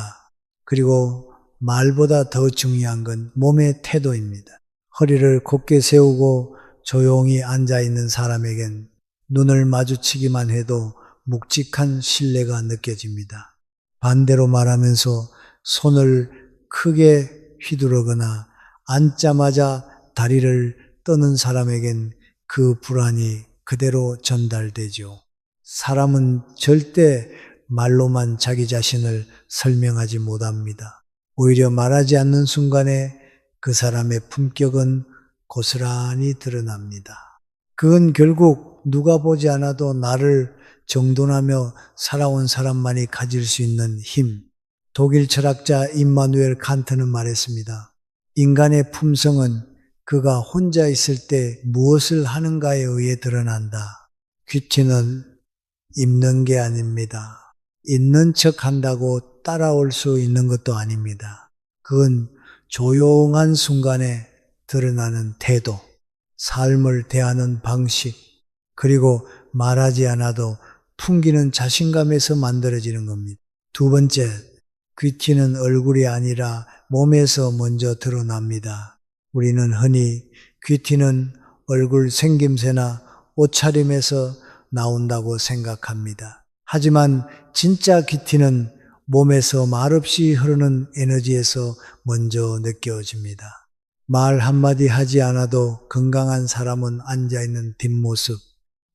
그리고 말보다 더 중요한 건 몸의 태도입니다. 허리를 곧게 세우고 조용히 앉아 있는 사람에겐 눈을 마주치기만 해도 묵직한 신뢰가 느껴집니다. 반대로 말하면서 손을 크게 휘두르거나 앉자마자 다리를 떠는 사람에겐 그 불안이 그대로 전달되죠. 사람은 절대 말로만 자기 자신을 설명하지 못합니다. 오히려 말하지 않는 순간에 그 사람의 품격은 고스란히 드러납니다. 그건 결국 누가 보지 않아도 나를 정돈하며 살아온 사람만이 가질 수 있는 힘. 독일 철학자 임마누엘 칸트는 말했습니다. 인간의 품성은 그가 혼자 있을 때 무엇을 하는가에 의해 드러난다. 귀티는 입는 게 아닙니다. 있는 척 한다고 따라올 수 있는 것도 아닙니다. 그건 조용한 순간에 드러나는 태도, 삶을 대하는 방식, 그리고 말하지 않아도 풍기는 자신감에서 만들어지는 겁니다. 두 번째, 귀티는 얼굴이 아니라 몸에서 먼저 드러납니다. 우리는 흔히 귀티는 얼굴 생김새나 옷차림에서 나온다고 생각합니다. 하지만 진짜 귀티는 몸에서 말없이 흐르는 에너지에서 먼저 느껴집니다. 말 한마디 하지 않아도 건강한 사람은 앉아있는 뒷모습,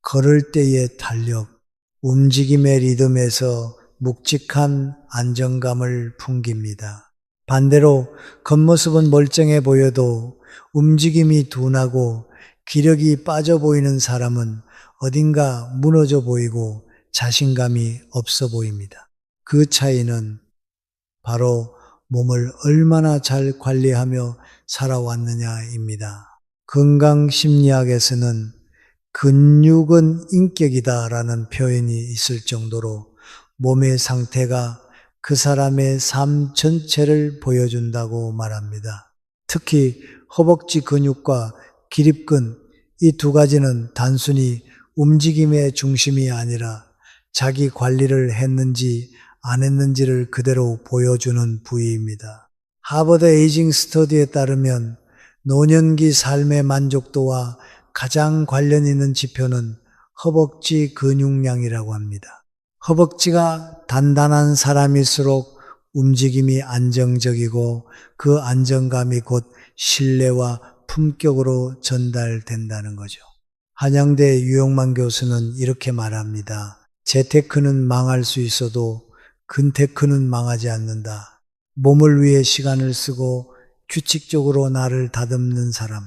걸을 때의 탄력, 움직임의 리듬에서 묵직한 안정감을 풍깁니다. 반대로 겉모습은 멀쩡해 보여도 움직임이 둔하고 기력이 빠져 보이는 사람은 어딘가 무너져 보이고 자신감이 없어 보입니다. 그 차이는 바로 몸을 얼마나 잘 관리하며 살아왔느냐입니다. 건강심리학에서는 근육은 인격이다라는 표현이 있을 정도로 몸의 상태가 그 사람의 삶 전체를 보여준다고 말합니다. 특히 허벅지 근육과 기립근 이 두 가지는 단순히 움직임의 중심이 아니라 자기 관리를 했는지 안 했는지를 그대로 보여주는 부위입니다. 하버드 에이징 스터디에 따르면 노년기 삶의 만족도와 가장 관련 있는 지표는 허벅지 근육량이라고 합니다. 허벅지가 단단한 사람일수록 움직임이 안정적이고 그 안정감이 곧 신뢰와 품격으로 전달된다는 거죠. 한양대 유영만 교수는 이렇게 말합니다. 재테크는 망할 수 있어도 근테크는 망하지 않는다. 몸을 위해 시간을 쓰고 규칙적으로 나를 다듬는 사람,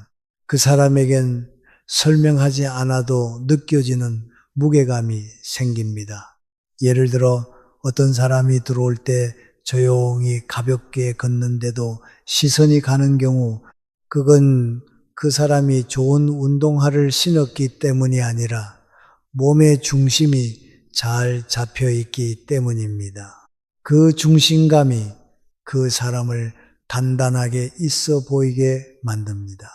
그 사람에겐 설명하지 않아도 느껴지는 무게감이 생깁니다. 예를 들어 어떤 사람이 들어올 때 조용히 가볍게 걷는데도 시선이 가는 경우 그건 그 사람이 좋은 운동화를 신었기 때문이 아니라 몸의 중심이 잘 잡혀 있기 때문입니다. 그 중심감이 그 사람을 단단하게 있어 보이게 만듭니다.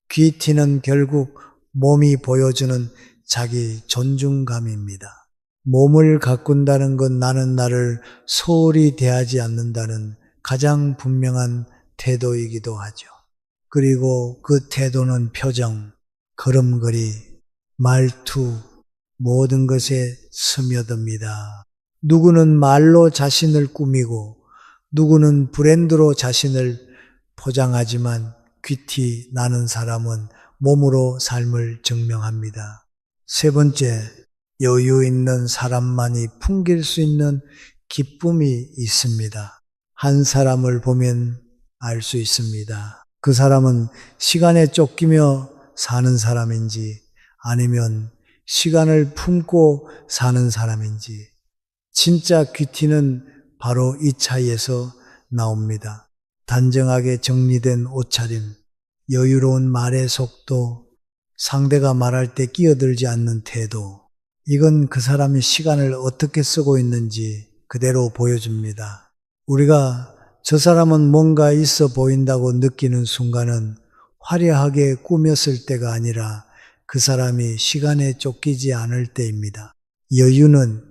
귀티는 결국 몸이 보여주는 자기 존중감입니다. 몸을 가꾼다는 건 나는 나를 소홀히 대하지 않는다는 가장 분명한 태도이기도 하죠. 그리고 그 태도는 표정, 걸음걸이, 말투, 모든 것에 스며듭니다. 누구는 말로 자신을 꾸미고 누구는 브랜드로 자신을 포장하지만 귀티 나는 사람은 몸으로 삶을 증명합니다. 세 번째, 여유 있는 사람만이 풍길 수 있는 기쁨이 있습니다. 한 사람을 보면 알 수 있습니다. 그 사람은 시간에 쫓기며 사는 사람인지 아니면 시간을 품고 사는 사람인지 진짜 귀티는 바로 이 차이에서 나옵니다. 단정하게 정리된 옷차림, 여유로운 말의 속도, 상대가 말할 때 끼어들지 않는 태도. 이건 그 사람이 시간을 어떻게 쓰고 있는지 그대로 보여줍니다. 우리가 저 사람은 뭔가 있어 보인다고 느끼는 순간은 화려하게 꾸몄을 때가 아니라 그 사람이 시간에 쫓기지 않을 때입니다. 여유는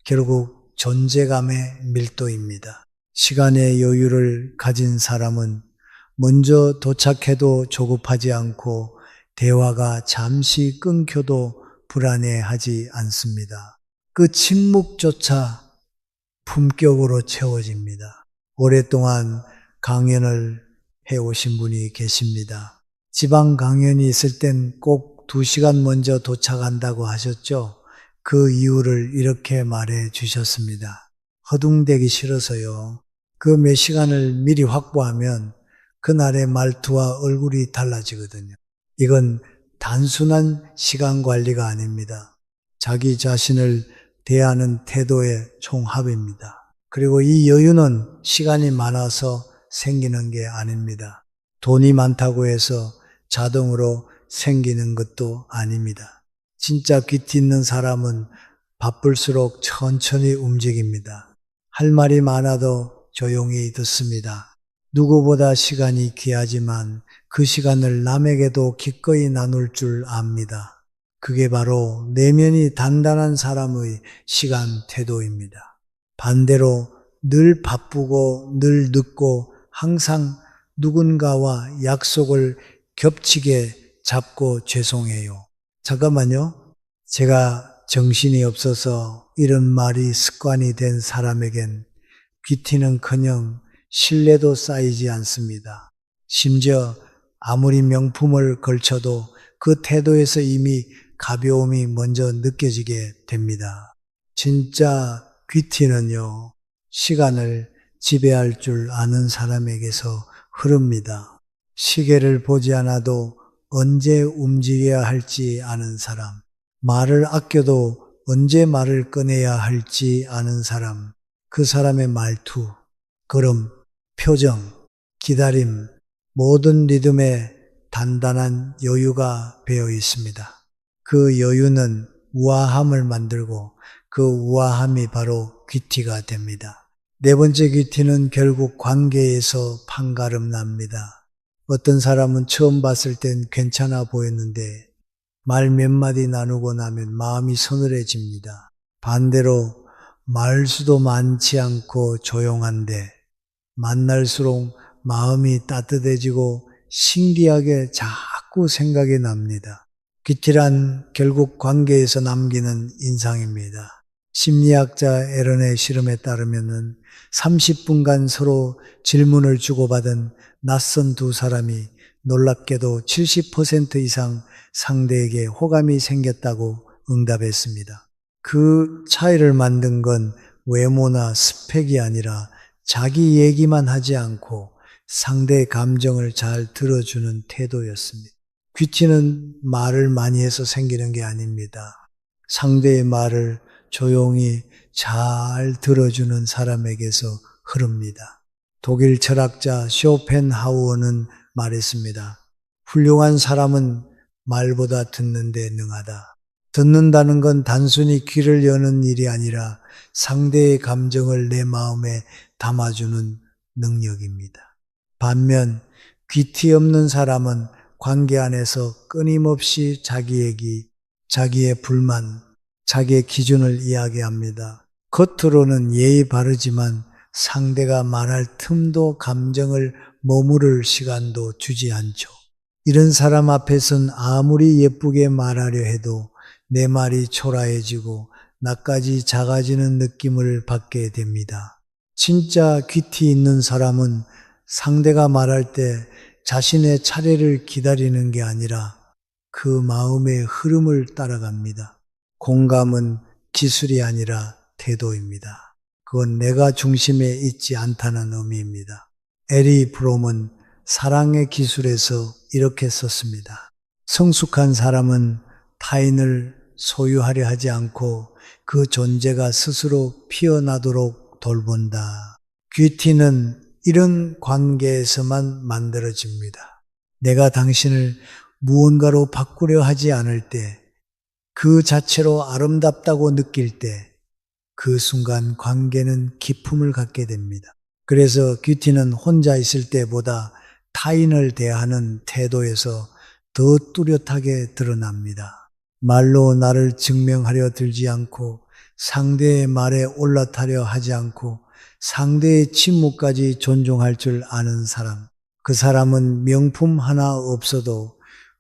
결국 존재감의 밀도입니다. 시간의 여유를 가진 사람은 먼저 도착해도 조급하지 않고 대화가 잠시 끊겨도 불안해하지 않습니다. 그 침묵조차 품격으로 채워집니다. 오랫동안 강연을 해오신 분이 계십니다. 지방 강연이 있을 땐 꼭 2시간 먼저 도착한다고 하셨죠? 그 이유를 이렇게 말해 주셨습니다. 허둥대기 싫어서요. 그 몇 시간을 미리 확보하면 그날의 말투와 얼굴이 달라지거든요. 이건 단순한 시간 관리가 아닙니다. 자기 자신을 대하는 태도의 총합입니다. 그리고 이 여유는 시간이 많아서 생기는 게 아닙니다. 돈이 많다고 해서 자동으로 생기는 것도 아닙니다. 진짜 귀티 있는 사람은 바쁠수록 천천히 움직입니다. 할 말이 많아도 조용히 듣습니다. 누구보다 시간이 귀하지만 그 시간을 남에게도 기꺼이 나눌 줄 압니다. 그게 바로 내면이 단단한 사람의 시간 태도입니다. 반대로 늘 바쁘고 늘 늦고 항상 누군가와 약속을 겹치게 잡고 죄송해요. 잠깐만요. 제가 정신이 없어서 이런 말이 습관이 된 사람에겐 귀티는커녕 신뢰도 쌓이지 않습니다. 심지어 아무리 명품을 걸쳐도 그 태도에서 이미 가벼움이 먼저 느껴지게 됩니다. 진짜 귀티는요, 시간을 지배할 줄 아는 사람에게서 흐릅니다. 시계를 보지 않아도 언제 움직여야 할지 아는 사람, 말을 아껴도 언제 말을 꺼내야 할지 아는 사람, 그 사람의 말투, 걸음, 표정, 기다림, 모든 리듬에 단단한 여유가 배어 있습니다. 그 여유는 우아함을 만들고 그 우아함이 바로 귀티가 됩니다. 네 번째 귀티는 결국 관계에서 판가름 납니다. 어떤 사람은 처음 봤을 땐 괜찮아 보였는데 말 몇 마디 나누고 나면 마음이 서늘해집니다. 반대로 말수도 많지 않고 조용한데 만날수록 마음이 따뜻해지고 신기하게 자꾸 생각이 납니다. 귀티란 결국 관계에서 남기는 인상입니다. 심리학자 에런의 실험에 따르면 30분간 서로 질문을 주고받은 낯선 두 사람이 놀랍게도 70% 이상 상대에게 호감이 생겼다고 응답했습니다. 그 차이를 만든 건 외모나 스펙이 아니라 자기 얘기만 하지 않고 상대의 감정을 잘 들어주는 태도였습니다. 귀티는 말을 많이 해서 생기는 게 아닙니다. 상대의 말을 조용히 잘 들어주는 사람에게서 흐릅니다. 독일 철학자 쇼펜하우어는 말했습니다. 훌륭한 사람은 말보다 듣는 데 능하다. 듣는다는 건 단순히 귀를 여는 일이 아니라 상대의 감정을 내 마음에 담아주는 능력입니다. 반면 귀티 없는 사람은 관계 안에서 끊임없이 자기 얘기, 자기의 불만, 자기의 기준을 이야기합니다. 겉으로는 예의 바르지만 상대가 말할 틈도 감정을 머무를 시간도 주지 않죠. 이런 사람 앞에선 아무리 예쁘게 말하려 해도 내 말이 초라해지고 나까지 작아지는 느낌을 받게 됩니다. 진짜 귀티 있는 사람은 상대가 말할 때 자신의 차례를 기다리는 게 아니라 그 마음의 흐름을 따라갑니다. 공감은 기술이 아니라 태도입니다. 그건 내가 중심에 있지 않다는 의미입니다. 에리 브롬은 사랑의 기술에서 이렇게 썼습니다. 성숙한 사람은 타인을 소유하려 하지 않고 그 존재가 스스로 피어나도록 돌본다. 귀티는 이런 관계에서만 만들어집니다. 내가 당신을 무언가로 바꾸려 하지 않을 때, 그 자체로 아름답다고 느낄 때, 그 순간 관계는 기품을 갖게 됩니다. 그래서 귀티는 혼자 있을 때보다 타인을 대하는 태도에서 더 뚜렷하게 드러납니다. 말로 나를 증명하려 들지 않고 상대의 말에 올라타려 하지 않고 상대의 침묵까지 존중할 줄 아는 사람. 그 사람은 명품 하나 없어도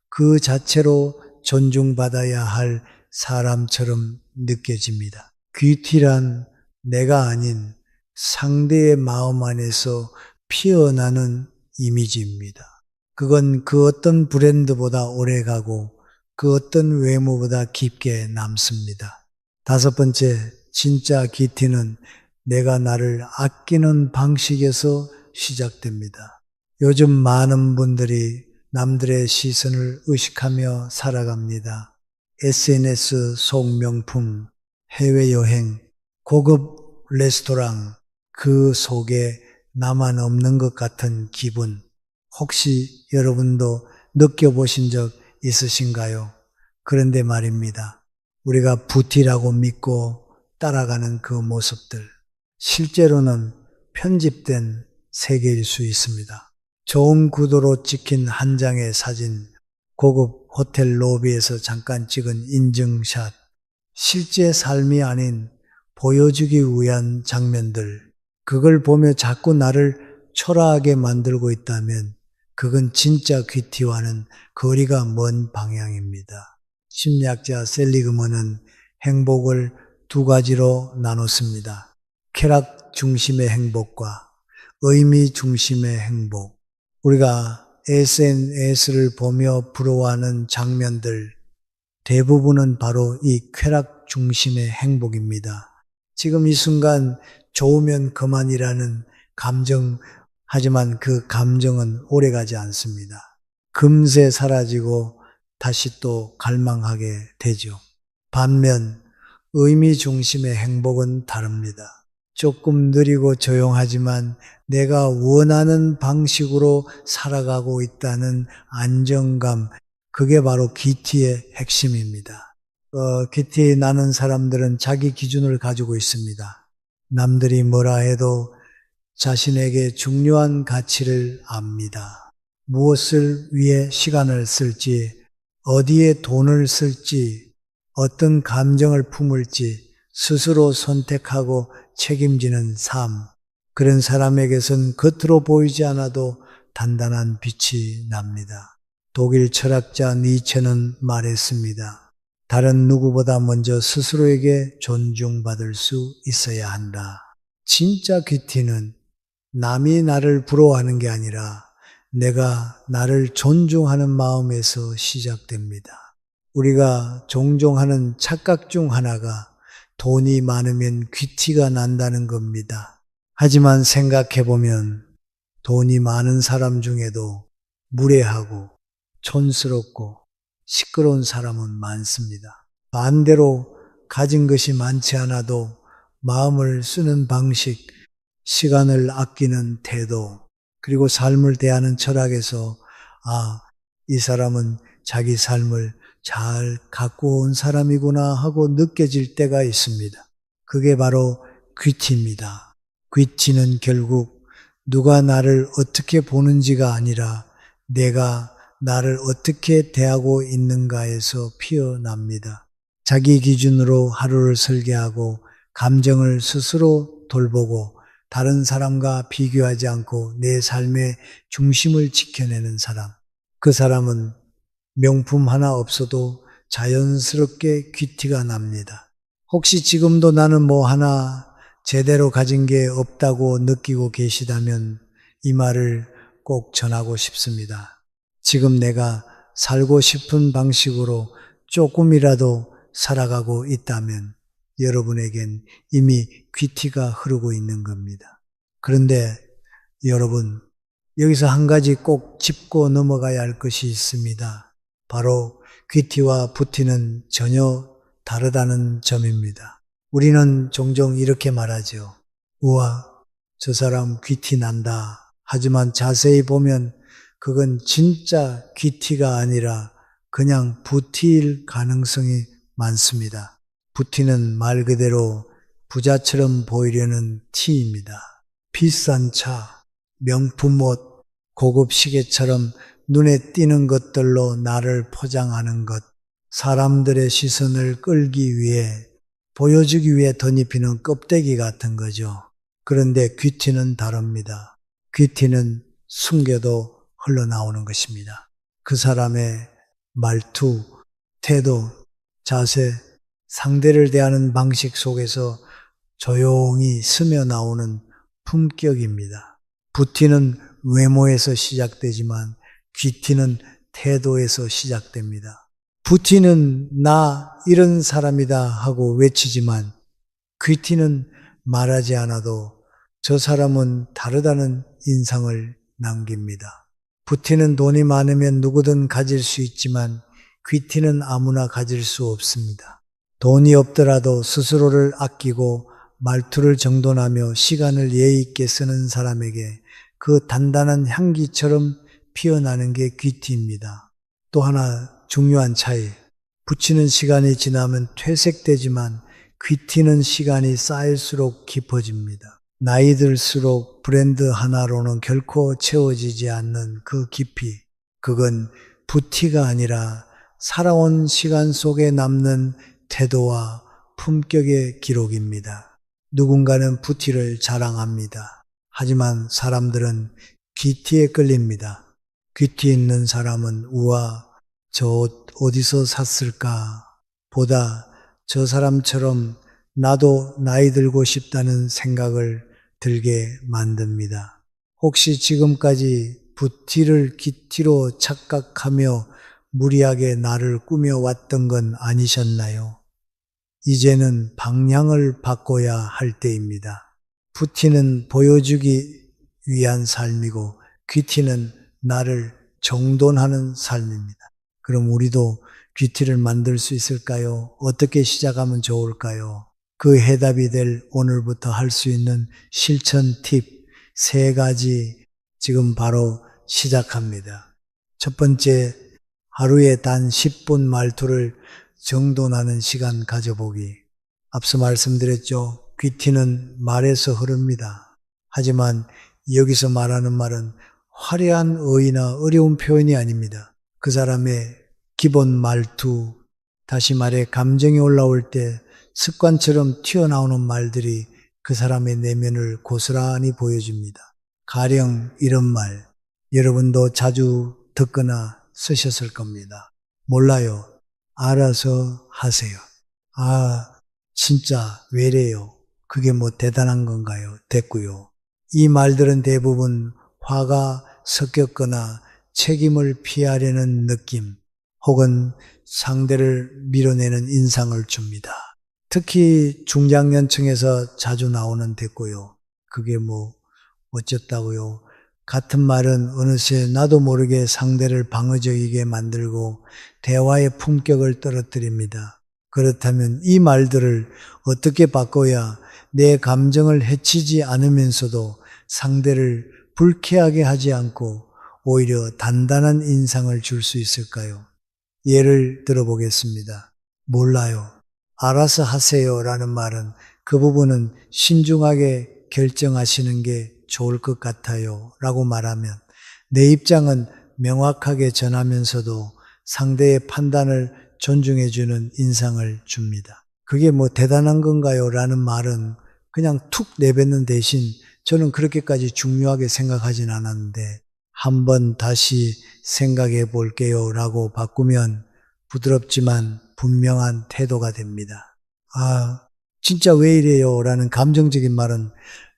그 자체로 존중받아야 할 사람처럼 느껴집니다. 귀티란 내가 아닌 상대의 마음 안에서 피어나는 이미지입니다. 그건 그 어떤 브랜드보다 오래가고 그 어떤 외모보다 깊게 남습니다. 다섯 번째, 진짜 귀티는 내가 나를 아끼는 방식에서 시작됩니다. 요즘 많은 분들이 남들의 시선을 의식하며 살아갑니다. SNS 속 명품, 해외여행, 고급 레스토랑, 그 속에 나만 없는 것 같은 기분, 혹시 여러분도 느껴보신 적 있으신가요? 그런데 말입니다. 우리가 부티라고 믿고 따라가는 그 모습들, 실제로는 편집된 세계일 수 있습니다. 좋은 구도로 찍힌 한 장의 사진, 고급 호텔 로비에서 잠깐 찍은 인증샷, 실제 삶이 아닌 보여주기 위한 장면들, 그걸 보며 자꾸 나를 초라하게 만들고 있다면 그건 진짜 귀티와는 거리가 먼 방향입니다. 심리학자 셀리그먼은 행복을 두 가지로 나눴습니다. 쾌락 중심의 행복과 의미 중심의 행복. 우리가 SNS를 보며 부러워하는 장면들, 대부분은 바로 이 쾌락 중심의 행복입니다. 지금 이 순간 좋으면 그만이라는 감정, 하지만 그 감정은 오래가지 않습니다. 금세 사라지고 다시 또 갈망하게 되죠. 반면 의미 중심의 행복은 다릅니다. 조금 느리고 조용하지만 내가 원하는 방식으로 살아가고 있다는 안정감, 그게 바로 귀티의 핵심입니다. 귀티 나는 사람들은 자기 기준을 가지고 있습니다. 남들이 뭐라 해도 자신에게 중요한 가치를 압니다. 무엇을 위해 시간을 쓸지, 어디에 돈을 쓸지, 어떤 감정을 품을지 스스로 선택하고 책임지는 삶. 그런 사람에게선 겉으로 보이지 않아도 단단한 빛이 납니다. 독일 철학자 니체는 말했습니다. 다른 누구보다 먼저 스스로에게 존중받을 수 있어야 한다. 진짜 귀티는 남이 나를 부러워하는 게 아니라 내가 나를 존중하는 마음에서 시작됩니다. 우리가 종종 하는 착각 중 하나가 돈이 많으면 귀티가 난다는 겁니다. 하지만 생각해보면 돈이 많은 사람 중에도 무례하고 촌스럽고 시끄러운 사람은 많습니다. 반대로 가진 것이 많지 않아도 마음을 쓰는 방식, 시간을 아끼는 태도, 그리고 삶을 대하는 철학에서 이 사람은 자기 삶을 잘 갖고 온 사람이구나 하고 느껴질 때가 있습니다. 그게 바로 귀티입니다. 귀티는 결국 누가 나를 어떻게 보는지가 아니라 내가 나를 어떻게 대하고 있는가에서 피어납니다. 자기 기준으로 하루를 설계하고 감정을 스스로 돌보고 다른 사람과 비교하지 않고 내 삶의 중심을 지켜내는 사람. 그 사람은 명품 하나 없어도 자연스럽게 귀티가 납니다. 혹시 지금도 나는 뭐 하나 제대로 가진 게 없다고 느끼고 계시다면 이 말을 꼭 전하고 싶습니다. 지금 내가 살고 싶은 방식으로 조금이라도 살아가고 있다면 여러분에겐 이미 귀티가 흐르고 있는 겁니다. 그런데 여러분, 여기서 한 가지 꼭 짚고 넘어가야 할 것이 있습니다. 바로 귀티와 부티는 전혀 다르다는 점입니다. 우리는 종종 이렇게 말하죠. 우와, 저 사람 귀티 난다. 하지만 자세히 보면 그건 진짜 귀티가 아니라 그냥 부티일 가능성이 많습니다. 부티는 말 그대로 부자처럼 보이려는 티입니다. 비싼 차, 명품 옷, 고급 시계처럼 눈에 띄는 것들로 나를 포장하는 것, 사람들의 시선을 끌기 위해, 보여주기 위해 덧입히는 껍데기 같은 거죠. 그런데 귀티는 다릅니다. 귀티는 숨겨도 흘러나오는 것입니다. 그 사람의 말투, 태도, 자세, 상대를 대하는 방식 속에서 조용히 스며 나오는 품격입니다. 부티는 외모에서 시작되지만 귀티는 태도에서 시작됩니다. 부티는 나 이런 사람이다 하고 외치지만 귀티는 말하지 않아도 저 사람은 다르다는 인상을 남깁니다. 부티는 돈이 많으면 누구든 가질 수 있지만 귀티는 아무나 가질 수 없습니다. 돈이 없더라도 스스로를 아끼고 말투를 정돈하며 시간을 예의 있게 쓰는 사람에게 그 단단한 향기처럼 피어나는 게 귀티입니다. 또 하나 중요한 차이. 붙이는 시간이 지나면 퇴색되지만 귀티는 시간이 쌓일수록 깊어집니다. 나이 들수록 브랜드 하나로는 결코 채워지지 않는 그 깊이. 그건 부티가 아니라 살아온 시간 속에 남는 태도와 품격의 기록입니다. 누군가는 부티를 자랑합니다. 하지만 사람들은 귀티에 끌립니다. 귀티 있는 사람은 우와, 저 옷 어디서 샀을까? 보다 저 사람처럼 나도 나이 들고 싶다는 생각을 들게 만듭니다. 혹시 지금까지 부티를 귀티로 착각하며 무리하게 나를 꾸며왔던 건 아니셨나요? 이제는 방향을 바꿔야 할 때입니다. 부티는 보여주기 위한 삶이고 귀티는 나를 정돈하는 삶입니다. 그럼 우리도 귀티를 만들 수 있을까요? 어떻게 시작하면 좋을까요? 그 해답이 될 오늘부터 할 수 있는 실천 팁 3가지 지금 바로 시작합니다. 첫 번째, 하루에 단 10분 말투를 정돈하는 시간 가져보기. 앞서 말씀드렸죠. 귀티는 말에서 흐릅니다. 하지만 여기서 말하는 말은 화려한 어휘나 어려운 표현이 아닙니다. 그 사람의 기본 말투, 다시 말해 감정이 올라올 때 습관처럼 튀어나오는 말들이 그 사람의 내면을 고스란히 보여줍니다. 가령 이런 말, 여러분도 자주 듣거나 쓰셨을 겁니다. 몰라요. 알아서 하세요. 아, 진짜 왜래요? 그게 뭐 대단한 건가요? 됐고요. 이 말들은 대부분 화가 섞였거나 책임을 피하려는 느낌 혹은 상대를 밀어내는 인상을 줍니다. 특히 중장년층에서 자주 나오는 됐고요. 그게 뭐 어쨌다고요. 같은 말은 어느새 나도 모르게 상대를 방어적이게 만들고 대화의 품격을 떨어뜨립니다. 그렇다면 이 말들을 어떻게 바꿔야 내 감정을 해치지 않으면서도 상대를 불쾌하게 하지 않고 오히려 단단한 인상을 줄 수 있을까요? 예를 들어보겠습니다. 몰라요. 알아서 하세요 라는 말은 그 부분은 신중하게 결정하시는 게 좋을 것 같아요 라고 말하면 내 입장은 명확하게 전하면서도 상대의 판단을 존중해주는 인상을 줍니다. 그게 뭐 대단한 건가요? 라는 말은 그냥 툭 내뱉는 대신 저는 그렇게까지 중요하게 생각하진 않았는데 한번 다시 생각해 볼게요 라고 바꾸면 부드럽지만 분명한 태도가 됩니다. 아, 진짜 왜 이래요? 라는 감정적인 말은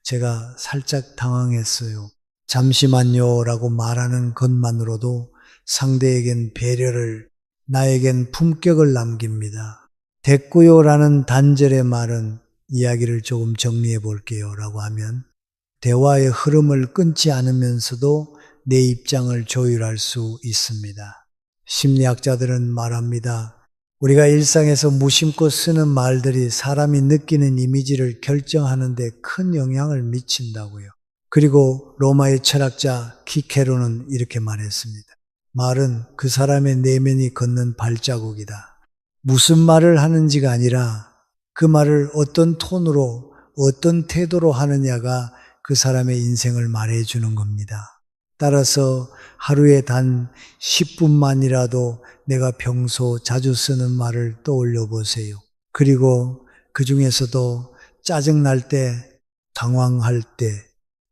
제가 살짝 당황했어요. 잠시만요 라고 말하는 것만으로도 상대에겐 배려를, 나에겐 품격을 남깁니다. 됐고요 라는 단절의 말은 이야기를 조금 정리해 볼게요 라고 하면 대화의 흐름을 끊지 않으면서도 내 입장을 조율할 수 있습니다. 심리학자들은 말합니다. 우리가 일상에서 무심코 쓰는 말들이 사람이 느끼는 이미지를 결정하는 데 큰 영향을 미친다고요. 그리고 로마의 철학자 키케로는 이렇게 말했습니다. 말은 그 사람의 내면이 걷는 발자국이다. 무슨 말을 하는지가 아니라 그 말을 어떤 톤으로, 어떤 태도로 하느냐가 그 사람의 인생을 말해주는 겁니다. 따라서 하루에 단 10분만이라도 내가 평소 자주 쓰는 말을 떠올려 보세요. 그리고 그 중에서도 짜증날 때, 당황할 때,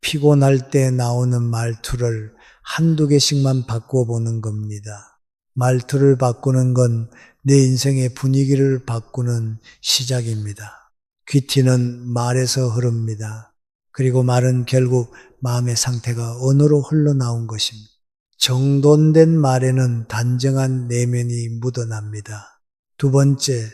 피곤할 때 나오는 말투를 한두 개씩만 바꿔보는 겁니다. 말투를 바꾸는 건 내 인생의 분위기를 바꾸는 시작입니다. 귀티는 말에서 흐릅니다. 그리고 말은 결국 마음의 상태가 언어로 흘러나온 것입니다. 정돈된 말에는 단정한 내면이 묻어납니다. 두 번째,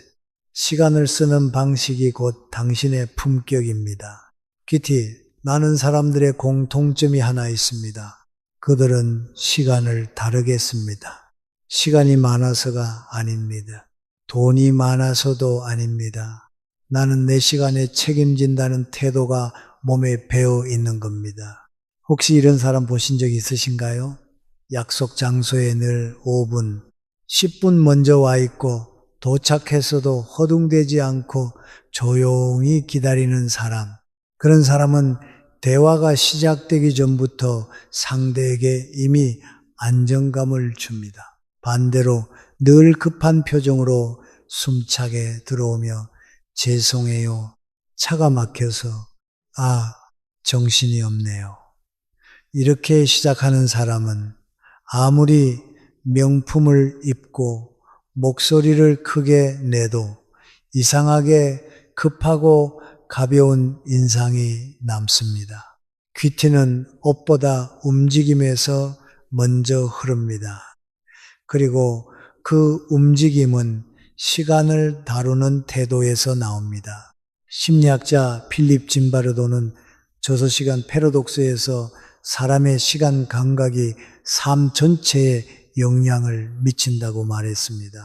시간을 쓰는 방식이 곧 당신의 품격입니다. 귀티, 많은 사람들의 공통점이 하나 있습니다. 그들은 시간을 다르게 씁니다. 시간이 많아서가 아닙니다. 돈이 많아서도 아닙니다. 나는 내 시간에 책임진다는 태도가 몸에 배어 있는 겁니다. 혹시 이런 사람 보신 적 있으신가요? 약속 장소에 늘 5분, 10분 먼저 와 있고 도착해서도 허둥대지 않고 조용히 기다리는 사람. 그런 사람은 대화가 시작되기 전부터 상대에게 이미 안정감을 줍니다. 반대로 늘 급한 표정으로 숨차게 들어오며 죄송해요. 차가 막혀서 정신이 없네요. 이렇게 시작하는 사람은 아무리 명품을 입고 목소리를 크게 내도 이상하게 급하고 가벼운 인상이 남습니다. 귀티는 옷보다 움직임에서 먼저 흐릅니다. 그리고 그 움직임은 시간을 다루는 태도에서 나옵니다. 심리학자 필립 짐바르도는 저서시간 패러독스에서 사람의 시간 감각이 삶 전체에 영향을 미친다고 말했습니다.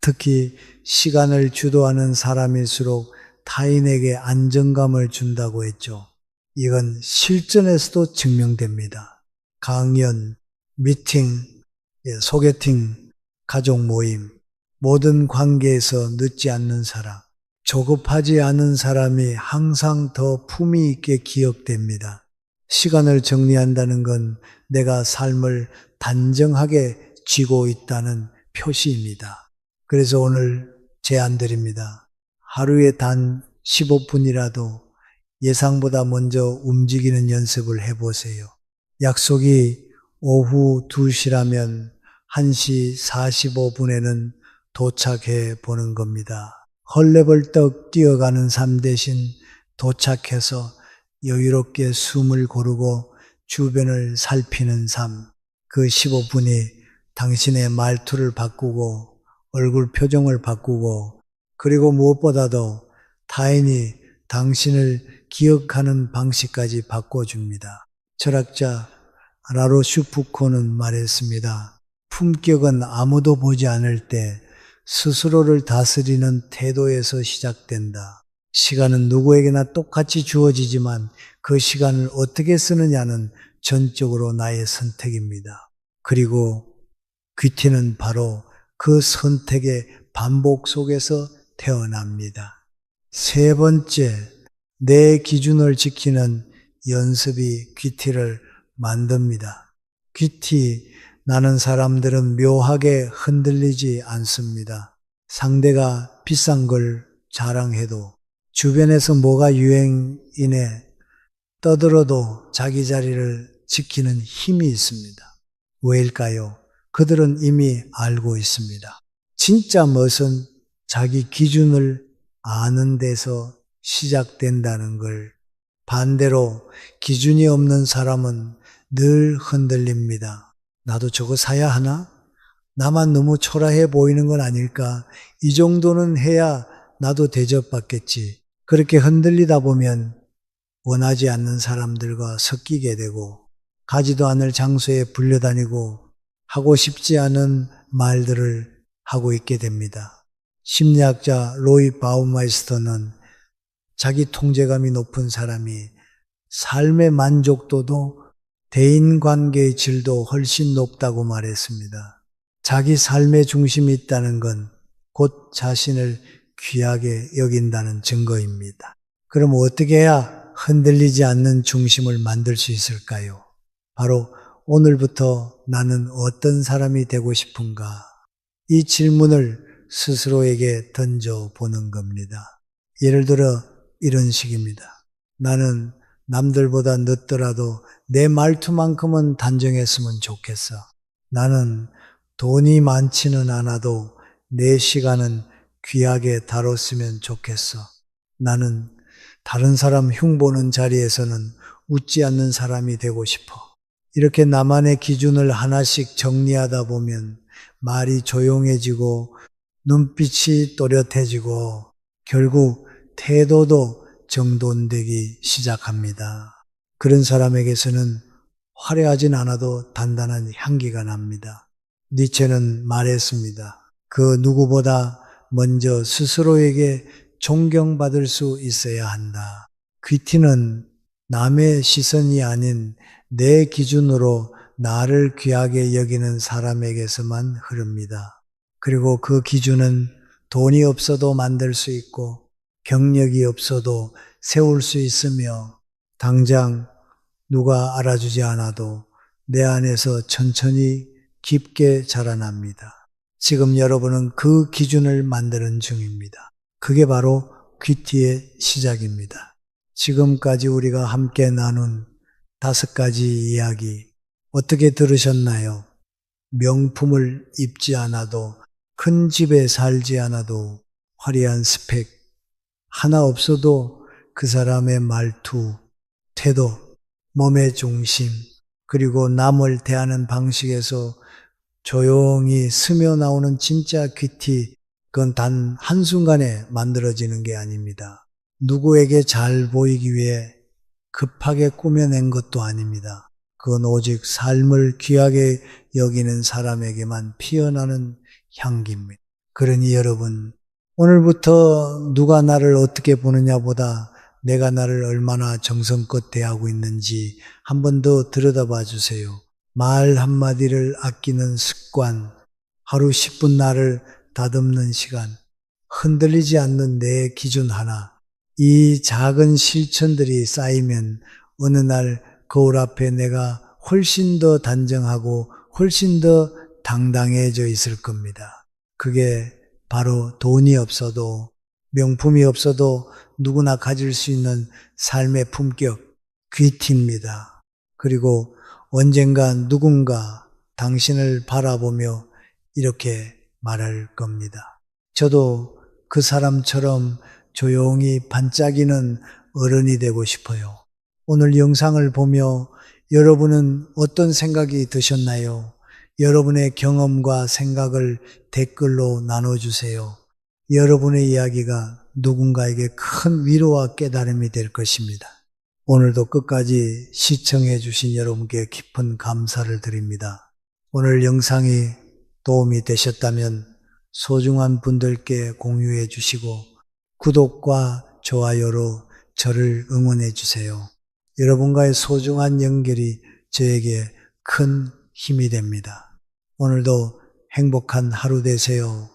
특히 시간을 주도하는 사람일수록 타인에게 안정감을 준다고 했죠. 이건 실전에서도 증명됩니다. 강연, 미팅, 소개팅, 가족 모임, 모든 관계에서 늦지 않는 사람, 조급하지 않은 사람이 항상 더 품위 있게 기억됩니다. 시간을 정리한다는 건 내가 삶을 단정하게 쥐고 있다는 표시입니다. 그래서 오늘 제안드립니다. 하루에 단 15분이라도 예상보다 먼저 움직이는 연습을 해보세요. 약속이 오후 2시라면 1시 45분에는 도착해 보는 겁니다. 헐레벌떡 뛰어가는 삶 대신 도착해서 여유롭게 숨을 고르고 주변을 살피는 삶. 그 15분이 당신의 말투를 바꾸고 얼굴 표정을 바꾸고 그리고 무엇보다도 타인이 당신을 기억하는 방식까지 바꿔줍니다. 철학자 라로슈푸코는 말했습니다. 품격은 아무도 보지 않을 때 스스로를 다스리는 태도에서 시작된다. 시간은 누구에게나 똑같이 주어지지만 그 시간을 어떻게 쓰느냐는 전적으로 나의 선택입니다. 그리고 귀티는 바로 그 선택의 반복 속에서 태어납니다. 세 번째, 내 기준을 지키는 연습이 귀티를 만듭니다. 귀티, 나는 사람들은 묘하게 흔들리지 않습니다. 상대가 비싼 걸 자랑해도 주변에서 뭐가 유행이네 떠들어도 자기 자리를 지키는 힘이 있습니다. 왜일까요? 그들은 이미 알고 있습니다. 진짜 멋은 자기 기준을 아는 데서 시작된다는 걸. 반대로 기준이 없는 사람은 늘 흔들립니다. 나도 저거 사야 하나? 나만 너무 초라해 보이는 건 아닐까? 이 정도는 해야 나도 대접받겠지. 그렇게 흔들리다 보면 원하지 않는 사람들과 섞이게 되고 가지도 않을 장소에 불려다니고 하고 싶지 않은 말들을 하고 있게 됩니다. 심리학자 로이 바우마이스터는 자기 통제감이 높은 사람이 삶의 만족도도 대인관계의 질도 훨씬 높다고 말했습니다. 자기 삶의 중심이 있다는 건 곧 자신을 귀하게 여긴다는 증거입니다. 그럼 어떻게 해야 흔들리지 않는 중심을 만들 수 있을까요? 바로 오늘부터 나는 어떤 사람이 되고 싶은가? 이 질문을 스스로에게 던져보는 겁니다. 예를 들어 이런 식입니다. 나는 남들보다 늦더라도 내 말투만큼은 단정했으면 좋겠어. 나는 돈이 많지는 않아도 내 시간은 귀하게 다뤘으면 좋겠어. 나는 다른 사람 흉보는 자리에서는 웃지 않는 사람이 되고 싶어. 이렇게 나만의 기준을 하나씩 정리하다 보면 말이 조용해지고 눈빛이 또렷해지고 결국 태도도 정돈되기 시작합니다. 그런 사람에게서는 화려하진 않아도 단단한 향기가 납니다. 니체는 말했습니다. 그 누구보다 먼저 스스로에게 존경받을 수 있어야 한다. 귀티는 남의 시선이 아닌 내 기준으로 나를 귀하게 여기는 사람에게서만 흐릅니다. 그리고 그 기준은 돈이 없어도 만들 수 있고 경력이 없어도 세울 수 있으며 당장 누가 알아주지 않아도 내 안에서 천천히 깊게 자라납니다. 지금 여러분은 그 기준을 만드는 중입니다. 그게 바로 귀티의 시작입니다. 지금까지 우리가 함께 나눈 5가지 이야기 어떻게 들으셨나요? 명품을 입지 않아도 큰 집에 살지 않아도 화려한 스펙 하나 없어도 그 사람의 말투, 태도, 몸의 중심 그리고 남을 대하는 방식에서 조용히 스며 나오는 진짜 귀티 그건 단 한순간에 만들어지는 게 아닙니다. 누구에게 잘 보이기 위해 급하게 꾸며낸 것도 아닙니다. 그건 오직 삶을 귀하게 여기는 사람에게만 피어나는 향기입니다. 그러니 여러분, 오늘부터 누가 나를 어떻게 보느냐보다 내가 나를 얼마나 정성껏 대하고 있는지 한 번 더 들여다봐 주세요. 말 한마디를 아끼는 습관, 하루 10분 나를 다듬는 시간, 흔들리지 않는 내 기준 하나, 이 작은 실천들이 쌓이면 어느 날 거울 앞에 내가 훨씬 더 단정하고 훨씬 더 당당해져 있을 겁니다. 그게 바로 돈이 없어도 명품이 없어도 누구나 가질 수 있는 삶의 품격, 귀티입니다. 그리고 언젠가 누군가 당신을 바라보며 이렇게 말할 겁니다. 저도 그 사람처럼 조용히 반짝이는 어른이 되고 싶어요. 오늘 영상을 보며 여러분은 어떤 생각이 드셨나요? 여러분의 경험과 생각을 댓글로 나눠주세요. 여러분의 이야기가 누군가에게 큰 위로와 깨달음이 될 것입니다. 오늘도 끝까지 시청해 주신 여러분께 깊은 감사를 드립니다. 오늘 영상이 도움이 되셨다면 소중한 분들께 공유해 주시고 구독과 좋아요로 저를 응원해 주세요. 여러분과의 소중한 연결이 저에게 큰 힘이 됩니다. 오늘도 행복한 하루 되세요.